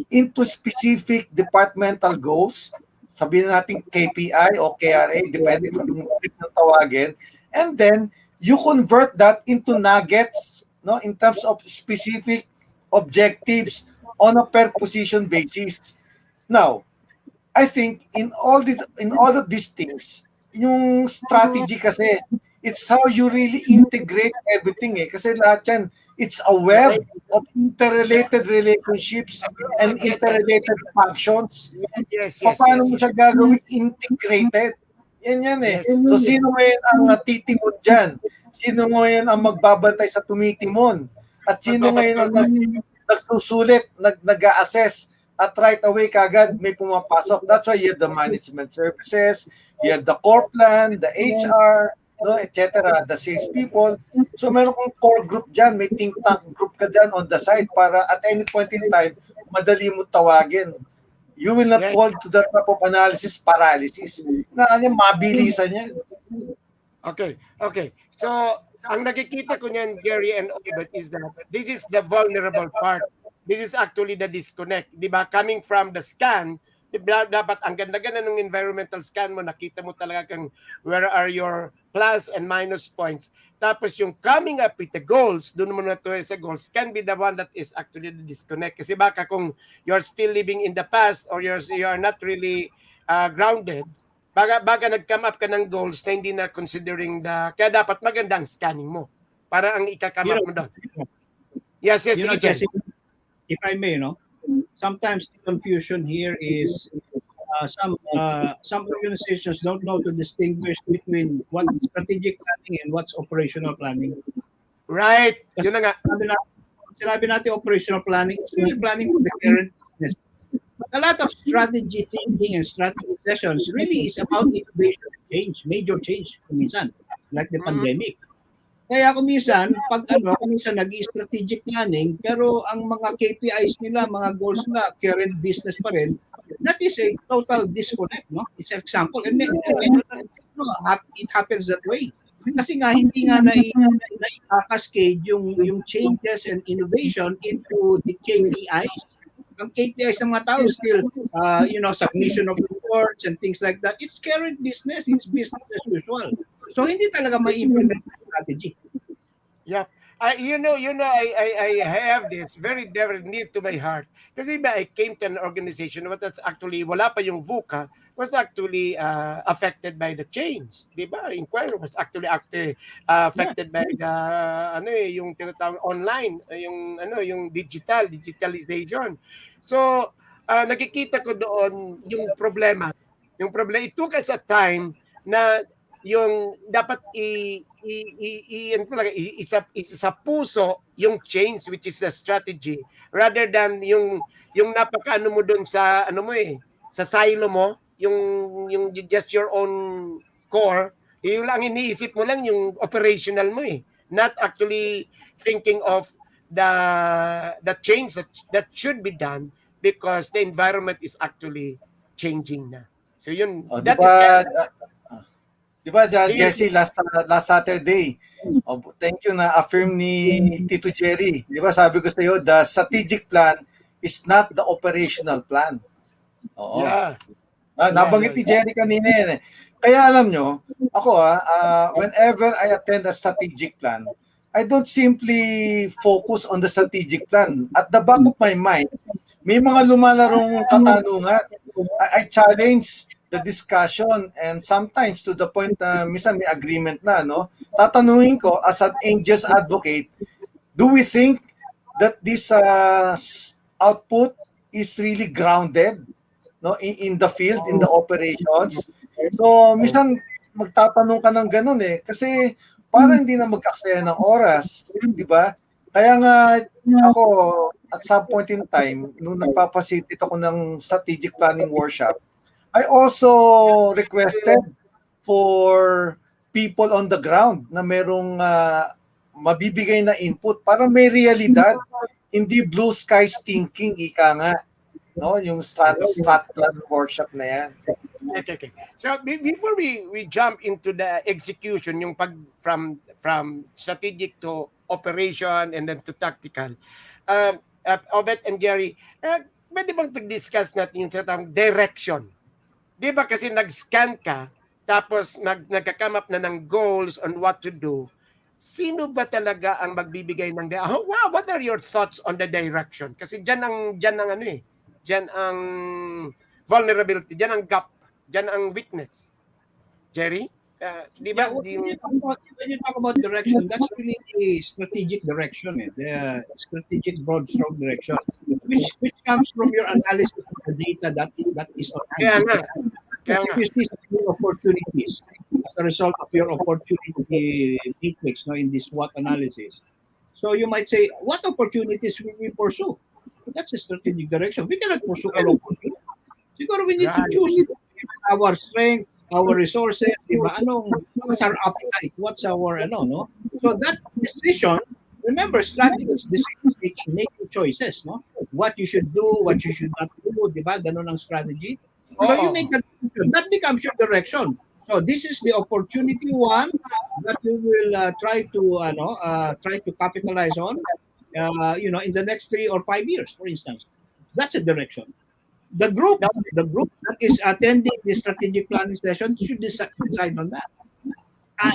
into specific departmental goals. Sabihin natin KPI o KRA, depende kung anong tawagin. And then you convert that into nuggets, no, in terms of specific objectives on a per position basis. Now, I think in all of these things, yung strategy kasi, it's how you really integrate everything eh. Kasi lahat yan, it's a web of interrelated relationships and interrelated functions. Yes, Paano mo siya gagawin integrated? Yan eh. Yes. So sino ngayon ang titimon dyan? Sino ngayon ang magbabantay sa tumitimon? At sino ngayon ang nagsusulit, nag-a-assess at right away kagad may pumapasok. That's why you have the management services, you have the core plan, the HR, no, etc., the sales people. So meron kong core group dyan, may think tank group ka dyan on the side para at any point in time, madali mo tawagin. You will not fall to that type of analysis paralysis. Na mabilisan yan. Okay. So, ang nakikita ko niyan, Gary and Obet, is that this is the vulnerable part. This is actually the disconnect. Di ba? Coming from the scan, dapat ang ganda-ganda ng environmental scan mo, nakita mo talaga kung where are your plus and minus points. Tapos yung coming up with the goals, doon mo na to sa goals, can be the one that is actually the disconnect. Kasi baka kung you're still living in the past or you are not really grounded, baga nag-come up ka ng goals na hindi na considering kaya dapat magandang scanning mo para ang ika-come up mo doon. Yes, Jesse, if I may, sometimes the confusion here is some organizations don't know to distinguish between what strategic planning and what's operational planning. Right. Yun na nga. Sinabi natin operational planning, it's really planning for the current business. But a lot of strategy thinking and strategy sessions really is about innovation and change, major change, kuminsan, like the pandemic. Kaya kuminsan, kuminsan nag-strategic planning, pero ang mga KPIs nila, mga goals nila, current business pa rin, that is a total disconnect, no? It's an example. And it happens that way. Kasi nga, hindi nga na-cascade yung changes and innovation into the KPIs. Ang KPIs ng mga tao still, submission of reports and things like that. It's current business. It's business as usual. So hindi talaga ma-implement strategy. Yeah. I have this very, very near to my heart. Kasi I came to an organization that's actually, wala pa yung VUCA, was actually affected by the change. Diba? Inquiry was actually affected by the, yung tinatawag online, yung digitalization. So, nakikita ko doon yung problema. It took us a time na yung dapat isa puso yung change, which is the strategy, rather than yung napakaano mo doon sa sa silo mo, yung just your own core, yung lang iniisip mo lang yung operational mo not actually thinking of the change that should be done because the environment is actually changing na. So yun, Diba, Jesse, last Saturday, thank you na affirm ni Tito Jerry. Diba, sabi ko sa iyo, the strategic plan is not the operational plan. Oo. Yeah. Nabanggit ni Jerry kanina yan eh. Kaya alam nyo, ako whenever I attend a strategic plan, I don't simply focus on the strategic plan. At the back of my mind, may mga lumalarong katanungan. I challenge the discussion and sometimes to the point na minsan may agreement na, no? Tatanungin ko as an Angels advocate, do we think that this output is really grounded, no, in the field, in the operations? So minsan magtatanong ka ng ganun kasi para hindi na mag-aksaya ng oras, di ba? Kaya nga ako at some point in time nung nagpapasitit ako ng strategic planning workshop, I also requested for people on the ground na merong mabibigay na input para may realidad, hindi blue skies thinking, ika nga, no? Yung strat plan workshop na yan. Okay. So before we jump into the execution, yung from strategic to operation and then to tactical, Obet and Gary, pwede bang pag-discuss natin yung direction? Di ba kasi nag-scan ka, tapos nagka-come up na ng goals on what to do, sino ba talaga ang magbibigay ng wow, what are your thoughts on the direction? Kasi diyan ang vulnerability, diyan ang gap, diyan ang weakness. Jerry? Di Yeah, ba? when you talk about direction, that's really the strategic direction, the strategic broad stroke direction, which comes from your analysis of the data that is on hand. Kaya nga. Kaya Because nga. if you see some opportunities as a result of your opportunity matrix, no, in this SWOT analysis, so you might say, what opportunities will we pursue? That's a strategic direction. We cannot pursue all opportunities. Siguro we need to Right. choose our strength, our resources, di ba? What's our appetite? What's our, no? So that decision, remember, strategy is decision making choices, no? What you should do, what you should not do, di ba? Ganun ang strategy. So you Oo. make that decision. That becomes your direction. So this is the opportunity one that you will try to capitalize on, in the next 3 or 5 years, for instance. That's a direction. The group that is attending the strategic planning session should decide on that.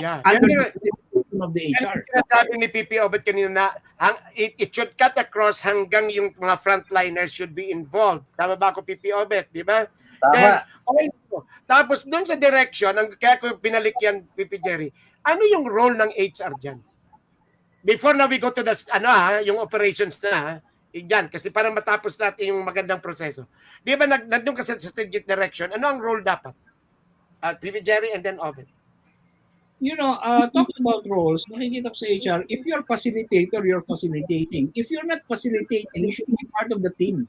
Yeah. Under Yan the direction of the HR. sinasabi ni PP Obet kanina na it should cut across hanggang yung mga frontliners should be involved. Tama ba ako, PP Obet? Di ba? Then, Tama. also, tapos doon sa direction, kaya ko pinalik yan, PP Jerry, ano yung role ng HR dyan? Before na we go to the, yung operations na, yan, kasi para matapos natin yung magandang proseso. Di ba, nandun ka sa strategic direction, ano ang role dapat? PP Jerry and then Obet. Talking about roles, nakikita ko sa HR, if you're facilitator, you're facilitating. If you're not facilitating, you should be part of the team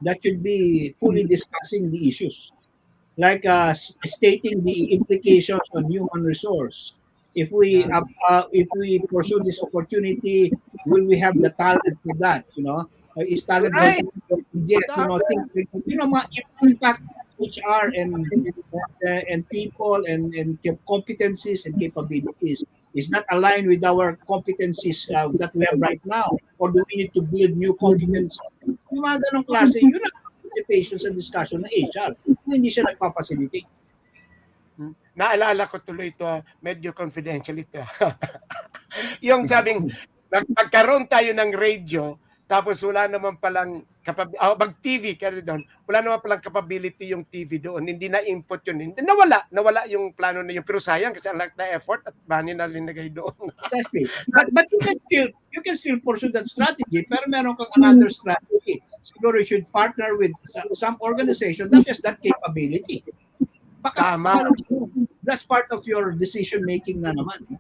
that should be fully discussing the issues. Like stating the implications on human resource. If we pursue this opportunity, will we have the talent for that? Is talent Right. going to get? Things like impact HR and people and competencies and capabilities is not aligned with our competencies that we have right now, or do we need to build new competencies? Yung mga ganong klase, yun ang participation sa discussion ng HR. Hindi siya nagpa-facilitate. Naalala ko tuloy ito, medyo confidential ito. Yung sabing, magkaroon tayo ng radio, tapos wala naman palang mag-TV ka doon, wala naman palang capability yung TV doon, hindi na input yun. Nawala yung plano na yun. Pero sayang kasi ang lahat na effort at money na linagay doon. Exactly. But you can still pursue that strategy, pero meron kang another strategy. Siguro you should partner with some organization that has that capability. Tama. That's part of your decision making na naman.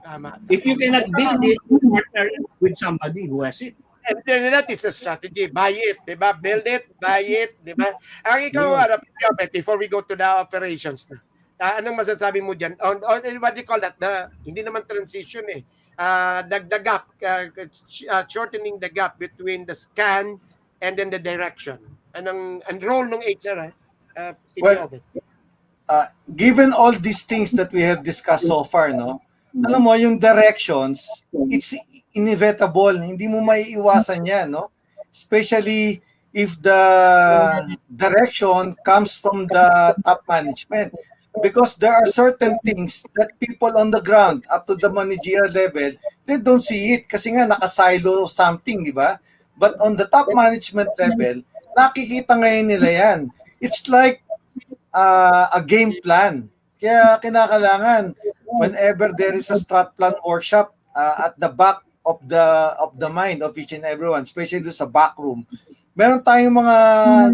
Tama. If you cannot build it, partner with somebody who has it. And then that is a strategy. Buy it, di ba? Build it, buy it, di ba? Ang ikaw, before we go to the operations, anong masasabi mo dyan? On what do you call that? Hindi naman transition eh. The gap, shortening the gap between the scan and then the direction. Ang role ng HR, Given all these things that we have discussed so far, no? Alam mo, yung directions, it's inevitable. Hindi mo maiiwasan yan, no? Especially if the direction comes from the top management. Because there are certain things that people on the ground, up to the managerial level, they don't see it. Kasi nga, nakasilo something, di ba? But on the top management level, nakikita ngayon nila yan. It's like a game plan. Kaya kinakailangan whenever there is a strat plan workshop at the back of the mind of each and everyone, especially sa back room, meron tayong mga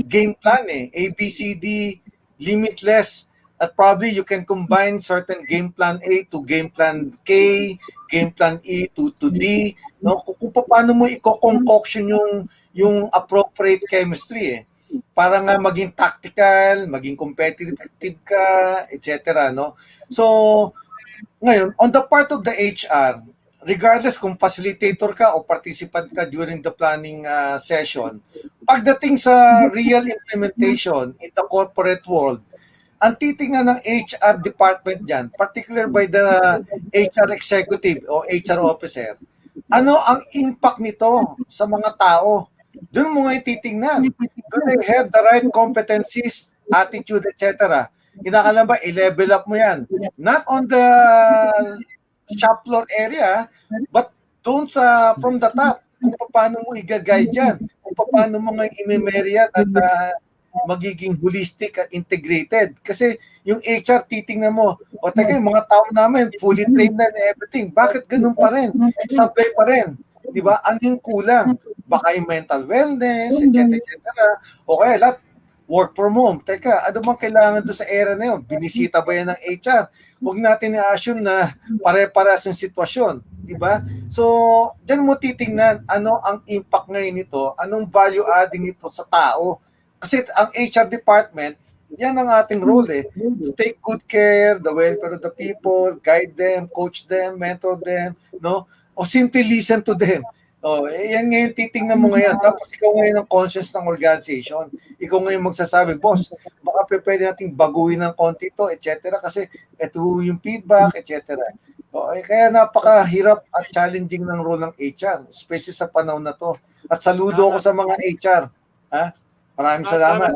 game plan A, B, C, D, limitless, at probably you can combine certain game plan A to game plan K, game plan E to D, no? Kung paano mo i-concoction yung appropriate chemistry para nga maging tactical, maging competitive ka, etc. No? So, ngayon, on the part of the HR, regardless kung facilitator ka o participant ka during the planning session, pagdating sa real implementation in the corporate world, ang titingnan ng HR department dyan, particular by the HR executive o HR officer, ano ang impact nito sa mga tao? Doon mo nga ititingnan. Do they have the right competencies, attitude, etc.? Kinakailangan ba i-level up mo yan? Not on the shop floor area, but doon from the top, kung paano mo i-guide yan, kung paano mo nga i-memory yan at magiging holistic at integrated. Kasi yung HR, titingnan mo, o teka, yung mga tao namin, fully trained na and everything. Bakit ganun pa rin? Sablay pa rin. Di ba? Ano yung kulang? Baka yung mental wellness, etc. O kaya lahat, work from home. Teka, ano bang kailangan doon sa era na yun? Binisita ba yan ng HR? Huwag natin i-assume na pare-paras ang sitwasyon. Di ba? So, dyan mo titingnan ano ang impact ngayon nito, anong value adding nito sa tao. Kasi ang HR department, yan ang ating role eh. To take good care, the welfare of the people, guide them, coach them, mentor them, no? O simply listen to them. Oh, yan ngayon titingnan mo ngayon. Tapos ikaw ngayon ang conscious ng organization. Ikaw ngayon magsasabi, boss, baka pwede nating baguhin ng konti to, etc. Kasi ito yung feedback, etc. Oh, kaya napakahirap at challenging ng role ng HR, especially sa panahon na to. At saludo ako sa mga HR. Ha? Maraming salamat.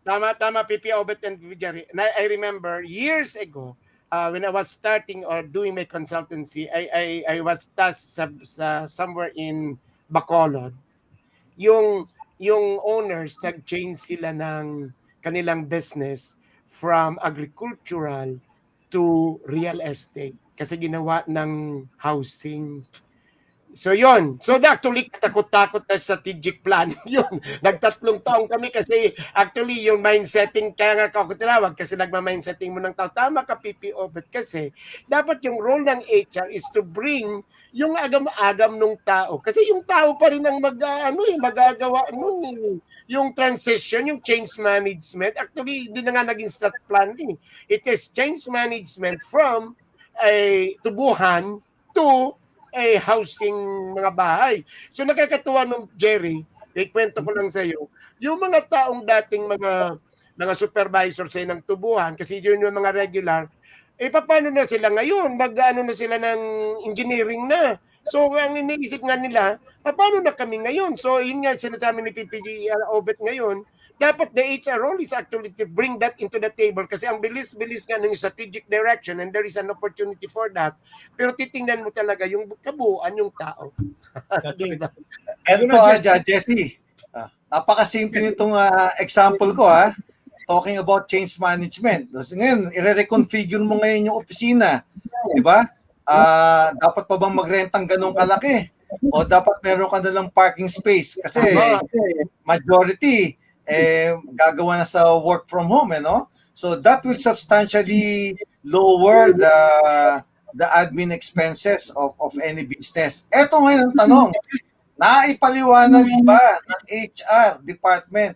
Tama, PP Obet and Jerry. I remember years ago, when I was starting or doing my consultancy, I was tasked sa somewhere in Bacolod. Yung owners nag-change sila ng kanilang business from agricultural to real estate kasi ginawa ng housing. So yon. So actually takot-takot na strategic plan yun. Nagtatlong taong kami kasi actually yung mindsetting kaya nga ako tinawag kasi nagma-mindsetting mo ng tao. Tama ka PPO but kasi dapat yung role ng HR is to bring yung agam-agam ng tao. Kasi yung tao pa rin ang magagawa nun yung transition, yung change management. Actually, hindi na nga naging strat plan din. It is change management from a tubuhan to housing mga bahay. So nakakatuwa nung Jerry, ikwento ko lang sa iyo, yung mga taong dating mga supervisor sa ng tubuhan kasi yun yung mga regular, paano na sila ngayon? Mag-ano na sila ng engineering na. So ang iniisip nga nila, paano na kami ngayon? So yun nga sinasabi ni PPG Obet ngayon, dapat the HR role is actually to bring that into the table kasi ang bilis-bilis nga ng strategic direction and there is an opportunity for that. Pero titingnan mo talaga yung kabuuan yung tao. Diba? Eto Jesse, napakasimple nitong example ko talking about change management. So, ngayon, i-reconfigure mo ngayon yung opisina. Di ba? Dapat pa bang magrentang ganong kalaki? O dapat meron ka na lang parking space? Kasi majority, gagawa na sa work from home, no? So that will substantially lower the admin expenses of any business. Ito ngayon ang tanong, naipaliwanag ba ng HR department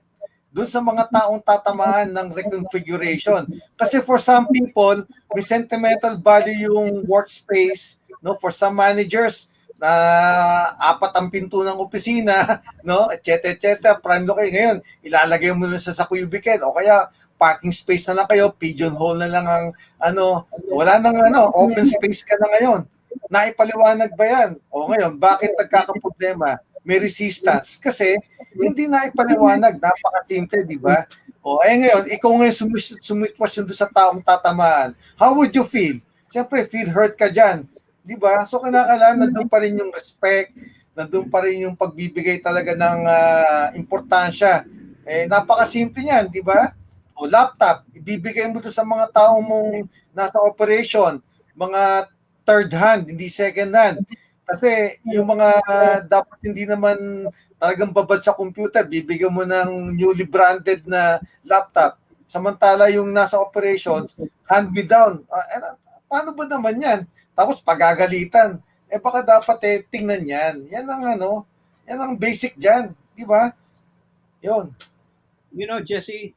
dun sa mga taong tatamaan ng reconfiguration? Kasi for some people, may sentimental value yung workspace, no? For some managers, na apat ang pinto ng opisina, no, etc. Prime location ngayon, ilalagay mo na sa cubicle o kaya parking space na lang kayo, pigeonhole na lang ang wala nang open space ka na ngayon. Naipaliwanag ba yan? O ngayon, bakit nagkakaproblema? May resistance kasi hindi naipaliwanag, napakasimple, di ba? O ngayon, ikaw ngayon sumitwasyon doon sa taong tatamaan. How would you feel? Siyempre, feel hurt ka dyan. Di ba? So kinakailangan nandun pa rin yung respect, nandun pa rin yung pagbibigay talaga ng importansya. Napakasimple niyan, di ba? O laptop, ibibigay mo to sa mga tao mong nasa operation, mga third hand, hindi second hand. Kasi yung mga dapat hindi naman talagang babad sa computer, bibigyan mo ng newly branded na laptop. Samantala yung nasa operations, hand-me-down. Paano ba naman yan? Tapos pagagalitan. Baka dapat tingnan yan. Yan ang basic dyan. Di ba? Yun. You know, Jesse,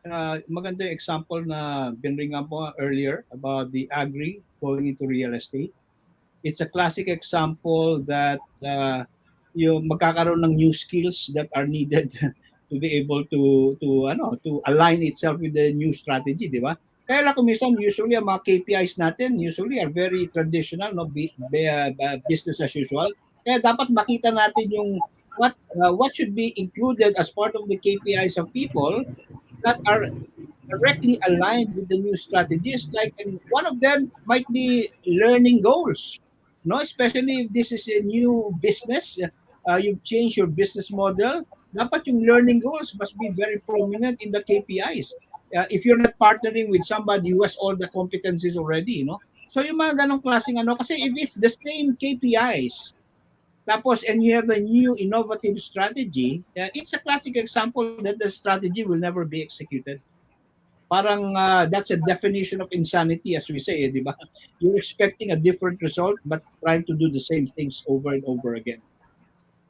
maganda yung example na binring up mo earlier about the agri going into real estate. It's a classic example that yung magkakaroon ng new skills that are needed to be able to align itself with the new strategy, di ba? Kaya lang kumisan, usually ang mga KPIs natin usually are very traditional, no, business as usual. Kaya dapat makita natin yung what should be included as part of the KPIs of people that are directly aligned with the new strategies. Like, and one of them might be learning goals, no, especially if this is a new business, you've changed your business model. dapat yung learning goals must be very prominent in the KPIs. If you're not partnering with somebody who has all the competencies already, So yung mga ganong klaseng kasi if it's the same KPIs, tapos and you have a new innovative strategy, it's a classic example that the strategy will never be executed. Parang that's a definition of insanity, as we say, di ba? You're expecting a different result but trying to do the same things over and over again.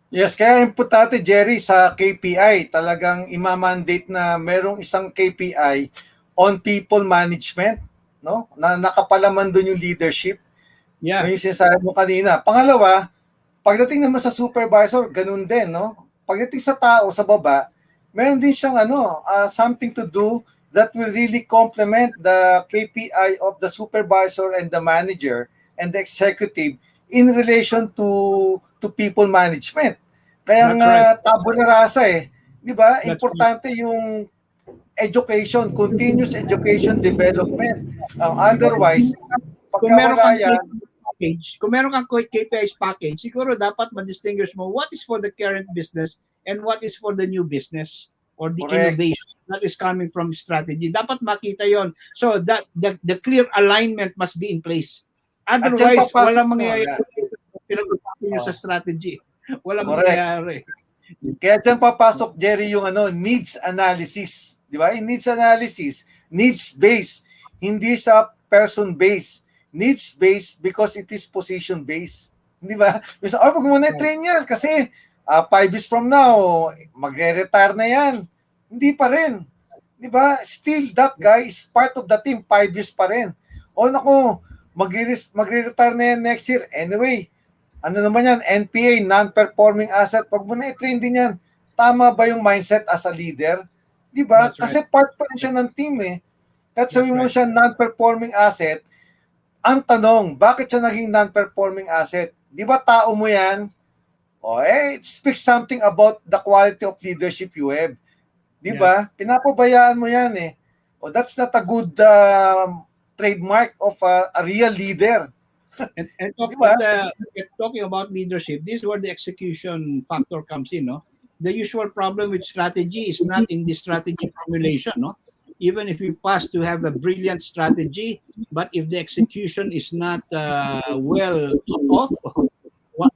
Yes, kaya importante, Jerry, sa KPI, talagang imamandate na merong isang KPI on people management, no? Na nakapalaman doon yung leadership. Yeah. Yung sinasabi mo kanina. Pangalawa, pagdating naman sa supervisor, ganun din, no? Pagdating sa tao, sa baba, meron din siyang something to do that will really complement the KPI of the supervisor and the manager and the executive in relation to people management. Kaya That's nga right. tabula rasa eh. 'Di ba? That's Importante yung education, continuous education development. Otherwise, Kung meron pagkawala kang yan, kung meron kang KPIs package, siguro dapat ma-distinguish mo what is for the current business and what is for the new business or the correct. innovation that is coming from strategy. Dapat makita yon. So that the clear alignment must be in place. At yan Otherwise, papasok walang mo, mangyayari pinag-usapan nyo sa strategy. Walang correct. mangyayari. Kaya dyan papasok, Jerry, yung needs analysis. Di ba? In needs analysis, needs-based, hindi sa person-based. Needs-based because it is position-based. Di ba? Misa, wag mo na train yan kasi 5 years from now, magre-retire na yan. Hindi pa rin. Di ba? Still, that guy is part of the team. 5 years pa rin. O naku, magre-retire na yan next year. Anyway, ano naman yan? NPA, non-performing asset. Pag mo na i-train din yan, tama ba yung mindset as a leader? Di ba? That's Kasi right. part pa rin siya ng team eh. At sabi mo right. siya non-performing asset, ang tanong, bakit siya naging non-performing asset? Di ba tao mo yan? It speaks something about the quality of leadership you have. Di ba? Pinapabayaan mo yan eh. That's not a good trademark of a real leader. And Diba? talking about leadership, this is where the execution factor comes in. The usual problem with strategy is not in the strategy formulation. Even if you pass to have a brilliant strategy, but if the execution is not well thought of,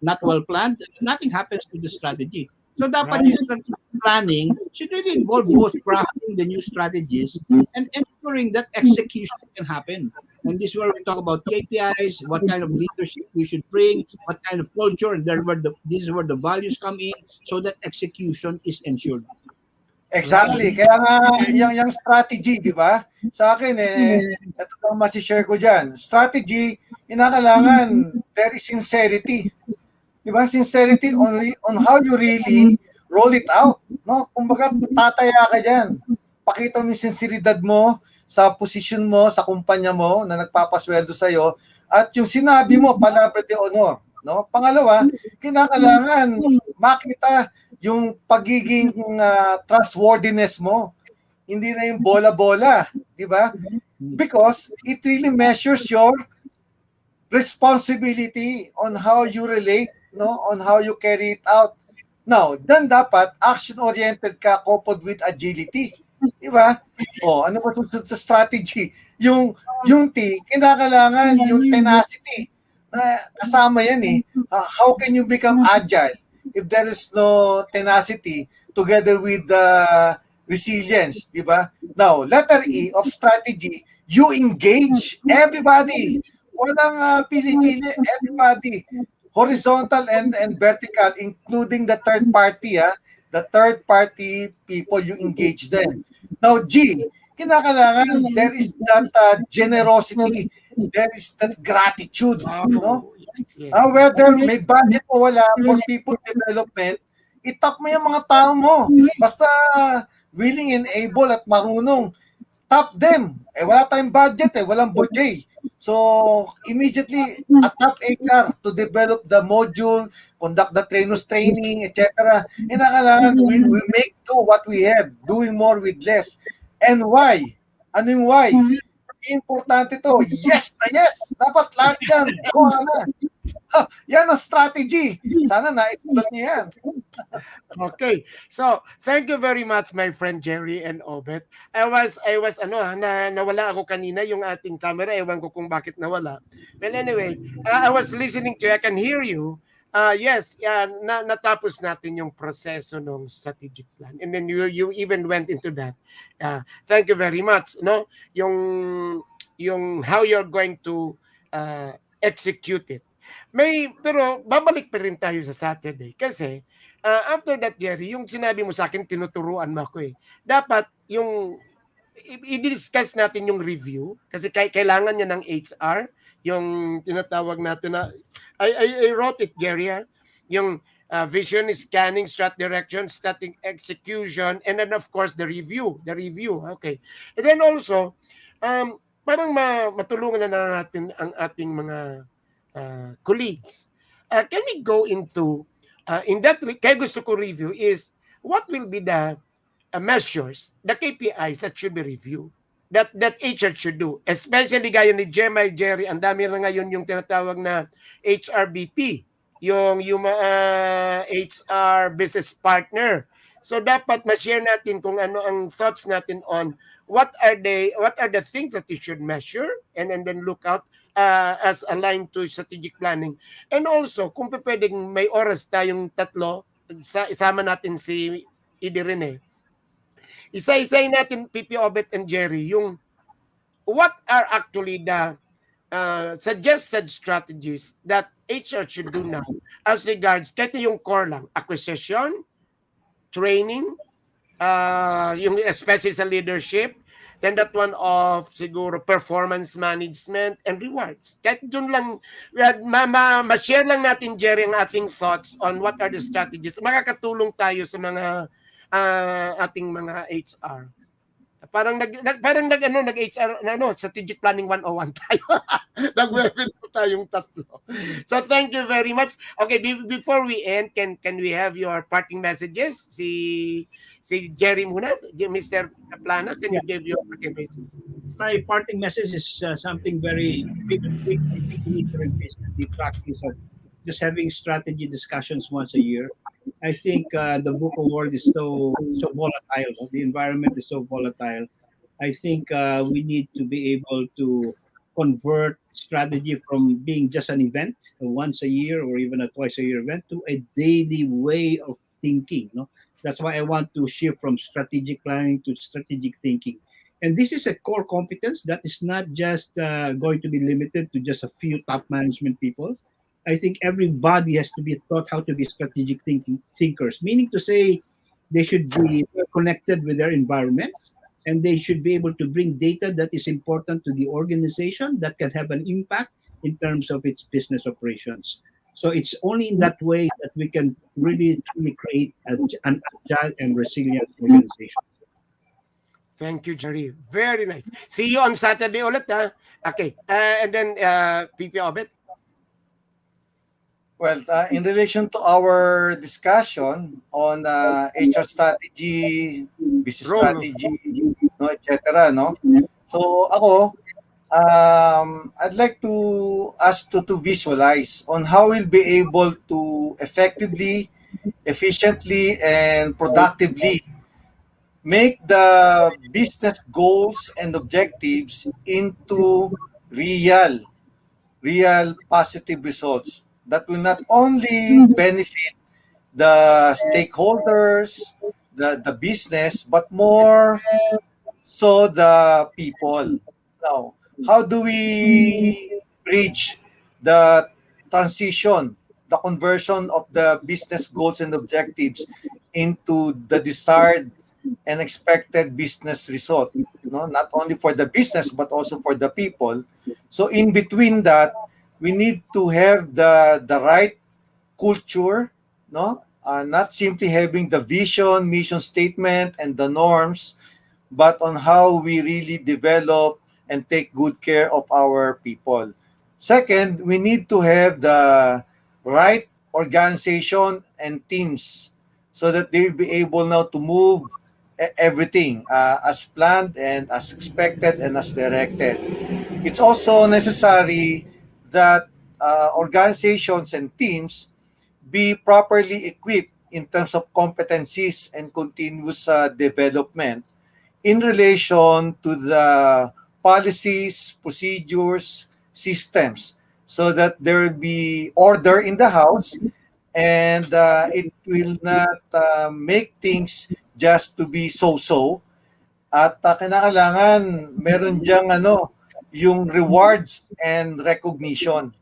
not well planned, nothing happens to the strategy. So dapat yung strategic planning should really involve both crafting the new strategies and ensuring that execution can happen. And this is where we talk about KPIs, what kind of leadership we should bring, what kind of culture, and this is where the values come in so that execution is ensured. Exactly. Kaya nga, yung strategy, di ba? Sa akin, ito lang masishare ko dyan. Strategy, inakailangan there is sincerity. Di ba? Sincerity on how you really roll it out. No? Kumbaga, tataya ka dyan. Pakita mo yung sinseridad mo sa posisyon mo, sa kumpanya mo na nagpapasweldo sa'yo, at yung sinabi mo, palabra de honor. No? Pangalawa, kinakailangan makita yung pagiging trustworthiness mo. Hindi na yung bola-bola, di ba? Because it really measures your responsibility on how you relate, on how you carry it out. Now, then dapat action-oriented ka coupled with agility. Di ba? Ano ba susunod sa strategy? Yung T, kinakailangan yung tenacity. Kasama yan eh. How can you become agile if there is no tenacity together with resilience, di ba? Now, letter E of strategy, you engage everybody. Walang pili-pili, everybody. Horizontal and vertical, including the third party, the third party people, you engage them. Now, G, kinakailangan there is that generosity, there is that gratitude, no? Whether may budget o wala for people development, itap mo yung mga tao mo. Basta willing and able at marunong, tap them. Wala tayong budget, walang budget. So, immediately, tap HR to develop the module, conduct the trainers training, etc. Kailangan we make do what we have, doing more with less. And why? Ano yung why? Importante to. Yes na yes. Dapat lahat yan. Kuha na. Yan ang strategy. Sana naisulat niyo yan. Okay. So, thank you very much, my friend Jerry and Obet. I was nawala ako kanina yung ating camera. Ewan ko kung bakit nawala. Well, anyway, I was listening to you. I can hear you. Yes, natapos natin yung proseso ng strategic plan. And then you even went into that. Thank you very much. No, yung how you're going to execute it. Pero babalik pa rin tayo sa Saturday kasi after that, Jerry, yung sinabi mo sa akin, tinuturuan mo ako eh. Dapat yung i-discuss natin yung review kasi kailangan niya ng HR, yung tinatawag natin na I wrote it, Jerry, yung vision, scanning, strat direction, static execution, and then of course the review. Okay. And then also, parang matulungan na natin ang ating mga colleagues. Can we go into in that kaya gusto ko review is what will be the measures, the KPIs that should be reviewed, that HR should do, especially gaya ni Jerry, ang dami na ngayon yung tinatawag na HRBP, yung HR business partner. So dapat ma-share natin kung ano ang thoughts natin on what are the things that you should measure and then look out as aligned to strategic planning. And also, kung pwedeng may oras tayong tatlo, isama natin si Idi Rene. Isa-isay natin, PP Obet and Jerry, yung what are actually the suggested strategies that HR should do now as regards, kahit yung core lang, acquisition, training, yung especially sa leadership, then that one of siguro performance management and rewards. Kahit dun lang, ma-share lang natin, Jerry, ang ating thoughts on what are the strategies. Makakatulong tayo sa mga ating mga HR. Parang nag-HR, strategic planning 101 tayo. Nag-webinar tayong tatlo. So thank you very much. Okay, before we end, can we have your parting messages? Si Jerry muna, Mr. Plana, can you give your parting messages? My parting message is something very big. I think we need to replace the practice of just having strategy discussions once a year. I think the VUCA world is so volatile. The environment is so volatile. I think we need to be able to convert strategy from being just an event, a once a year or even a twice a year event, to a daily way of thinking. No? That's why I want to shift from strategic planning to strategic thinking. And this is a core competence that is not just going to be limited to just a few top management people. I think everybody has to be taught how to be strategic thinkers, meaning to say they should be connected with their environments and they should be able to bring data that is important to the organization that can have an impact in terms of its business operations. So it's only in that way that we can really create an agile and resilient organization. Thank you, Jerry. Very nice. See you on Saturday ulit, ha? Okay. And then, PP Obet? Well, in relation to our discussion on HR strategy, business strategy, etc. No? So ako, I'd like to us to visualize on how we'll be able to effectively, efficiently, and productively make the business goals and objectives into real positive results that will not only benefit the stakeholders, the business, but more so the people. Now, how do we bridge the transition, the conversion of the business goals and objectives into the desired and expected business result? Not only for the business, but also for the people. So in between that, we need to have the right culture, not simply having the vision, mission statement, and the norms, but on how we really develop and take good care of our people. Second, we need to have the right organization and teams so that they'll be able now to move everything as planned and as expected and as directed. It's also necessary that organizations and teams be properly equipped in terms of competencies and continuous development in relation to the policies, procedures, systems, so that there will be order in the house and it will not make things just to be so-so. At kinakailangan meron diyang yung rewards and recognition,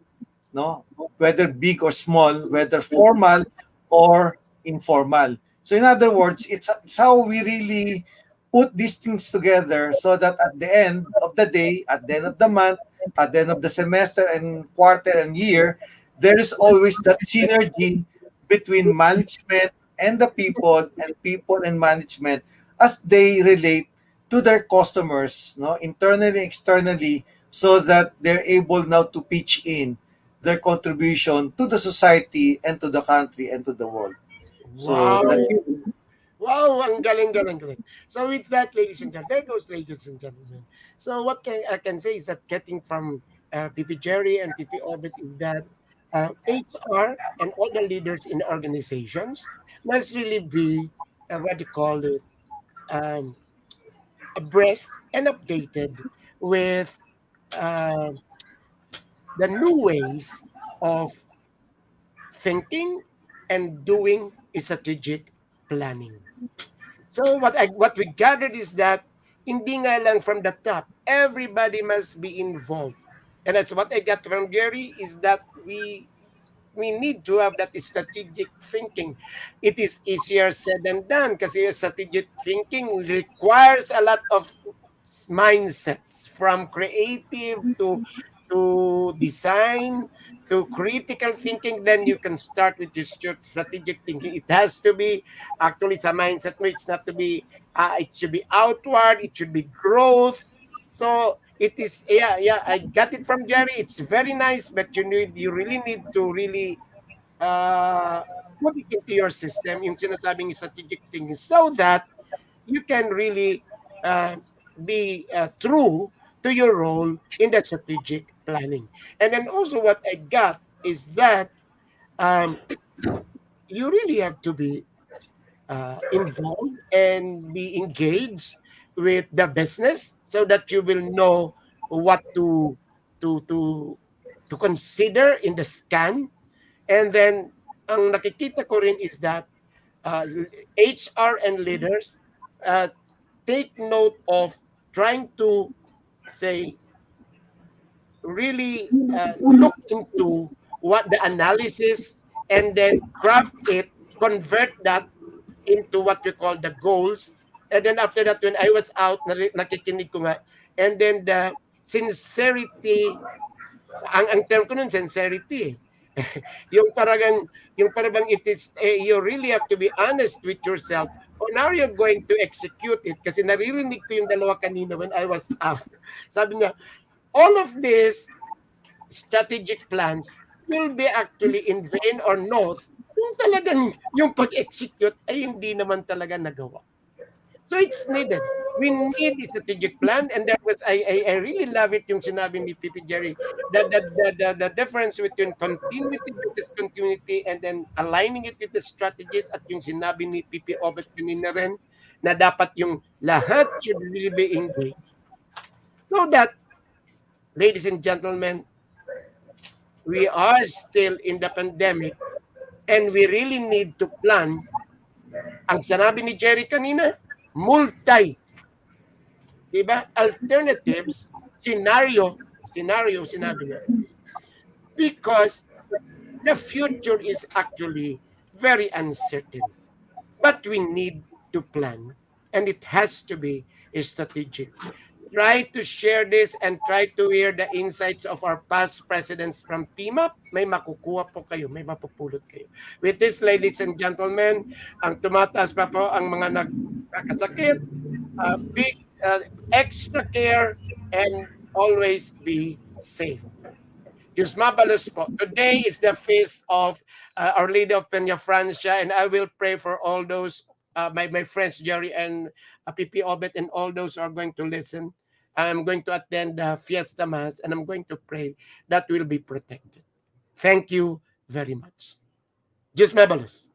no? Whether big or small, whether formal or informal. So in other words, it's how we really put these things together so that at the end of the day, at the end of the month, at the end of the semester and quarter and year, there is always that synergy between management and the people and people and management as they relate to their customers, no, internally and externally, so that they're able now to pitch in their contribution to the society and to the country and to the world. So Wow. that's it. Wow, ang galing, galing, galing. So with that, ladies and gentlemen, there goes, ladies and gentlemen. So what I can say is that getting from PP Jerry and PP Orbit is that HR and all the leaders in organizations must really be, what do you call it, um, abreast and updated with uh, the new ways of thinking and doing strategic planning. So what we gathered is that hindi nga lang from the top, everybody must be involved. And that's what I got from Jerry is that we need to have that strategic thinking. It is easier said than done kasi strategic thinking requires a lot of mindsets from creative to design to critical thinking. Then you can start with your strategic thinking. It has to be actually it's a mindset. It's not to be it should be outward, it should be growth. So it is, yeah, I got it from Jerry. It's very nice, but you really need to really uh put it into your system yung sinasabing strategic thinking so that you can really uh, be true to your role in the strategic planning. And then also what I got is that um, you really have to be involved and be engaged with the business so that you will know what to to to consider in the scan. And then ang nakikita ko rin is that HR and leaders uh, take note of trying to say really look into what the analysis and then craft it, convert that into what we call the goals. And then after that, when I was out, nakikinig ko nga, and then the sincerity, ang term ko nun, sincerity. yung parang it is, you really have to be honest with yourself on how you're going to execute it. Kasi naririnig ko yung dalawa kanina when I was out. Sabi niya, all of these strategic plans will be actually in vain or not kung talagang yung pag-execute ay hindi naman talaga nagawa. So it's needed. We need a strategic plan, and that was I really love it yung sinabi ni Pipi Jerry the difference between continuity versus continuity and then aligning it with the strategies at yung sinabi ni Pipi Obet kanina rin na dapat yung lahat should really be engaged. So that, ladies and gentlemen, we are still in the pandemic and we really need to plan. Ang sinabi ni Jerry kanina, diba? Alternatives, scenario sinabi niya. Because the future is actually very uncertain. But we need to plan and it has to be strategic. Try to share this and try to hear the insights of our past presidents from PMAP. May makukuha po kayo, may mapupulot kayo. With this, ladies and gentlemen, ang tumataas pa po ang mga nagkakasakit, big extra care, and always be safe. Diyos mabalos po. Today is the feast of Our Lady of Peña Francia, and I will pray for all those, my friends Jerry and Pipi Obet and all those who are going to listen. I'm going to attend the Fiesta Mass and I'm going to pray that will be protected. Thank you very much. Just Mebalos.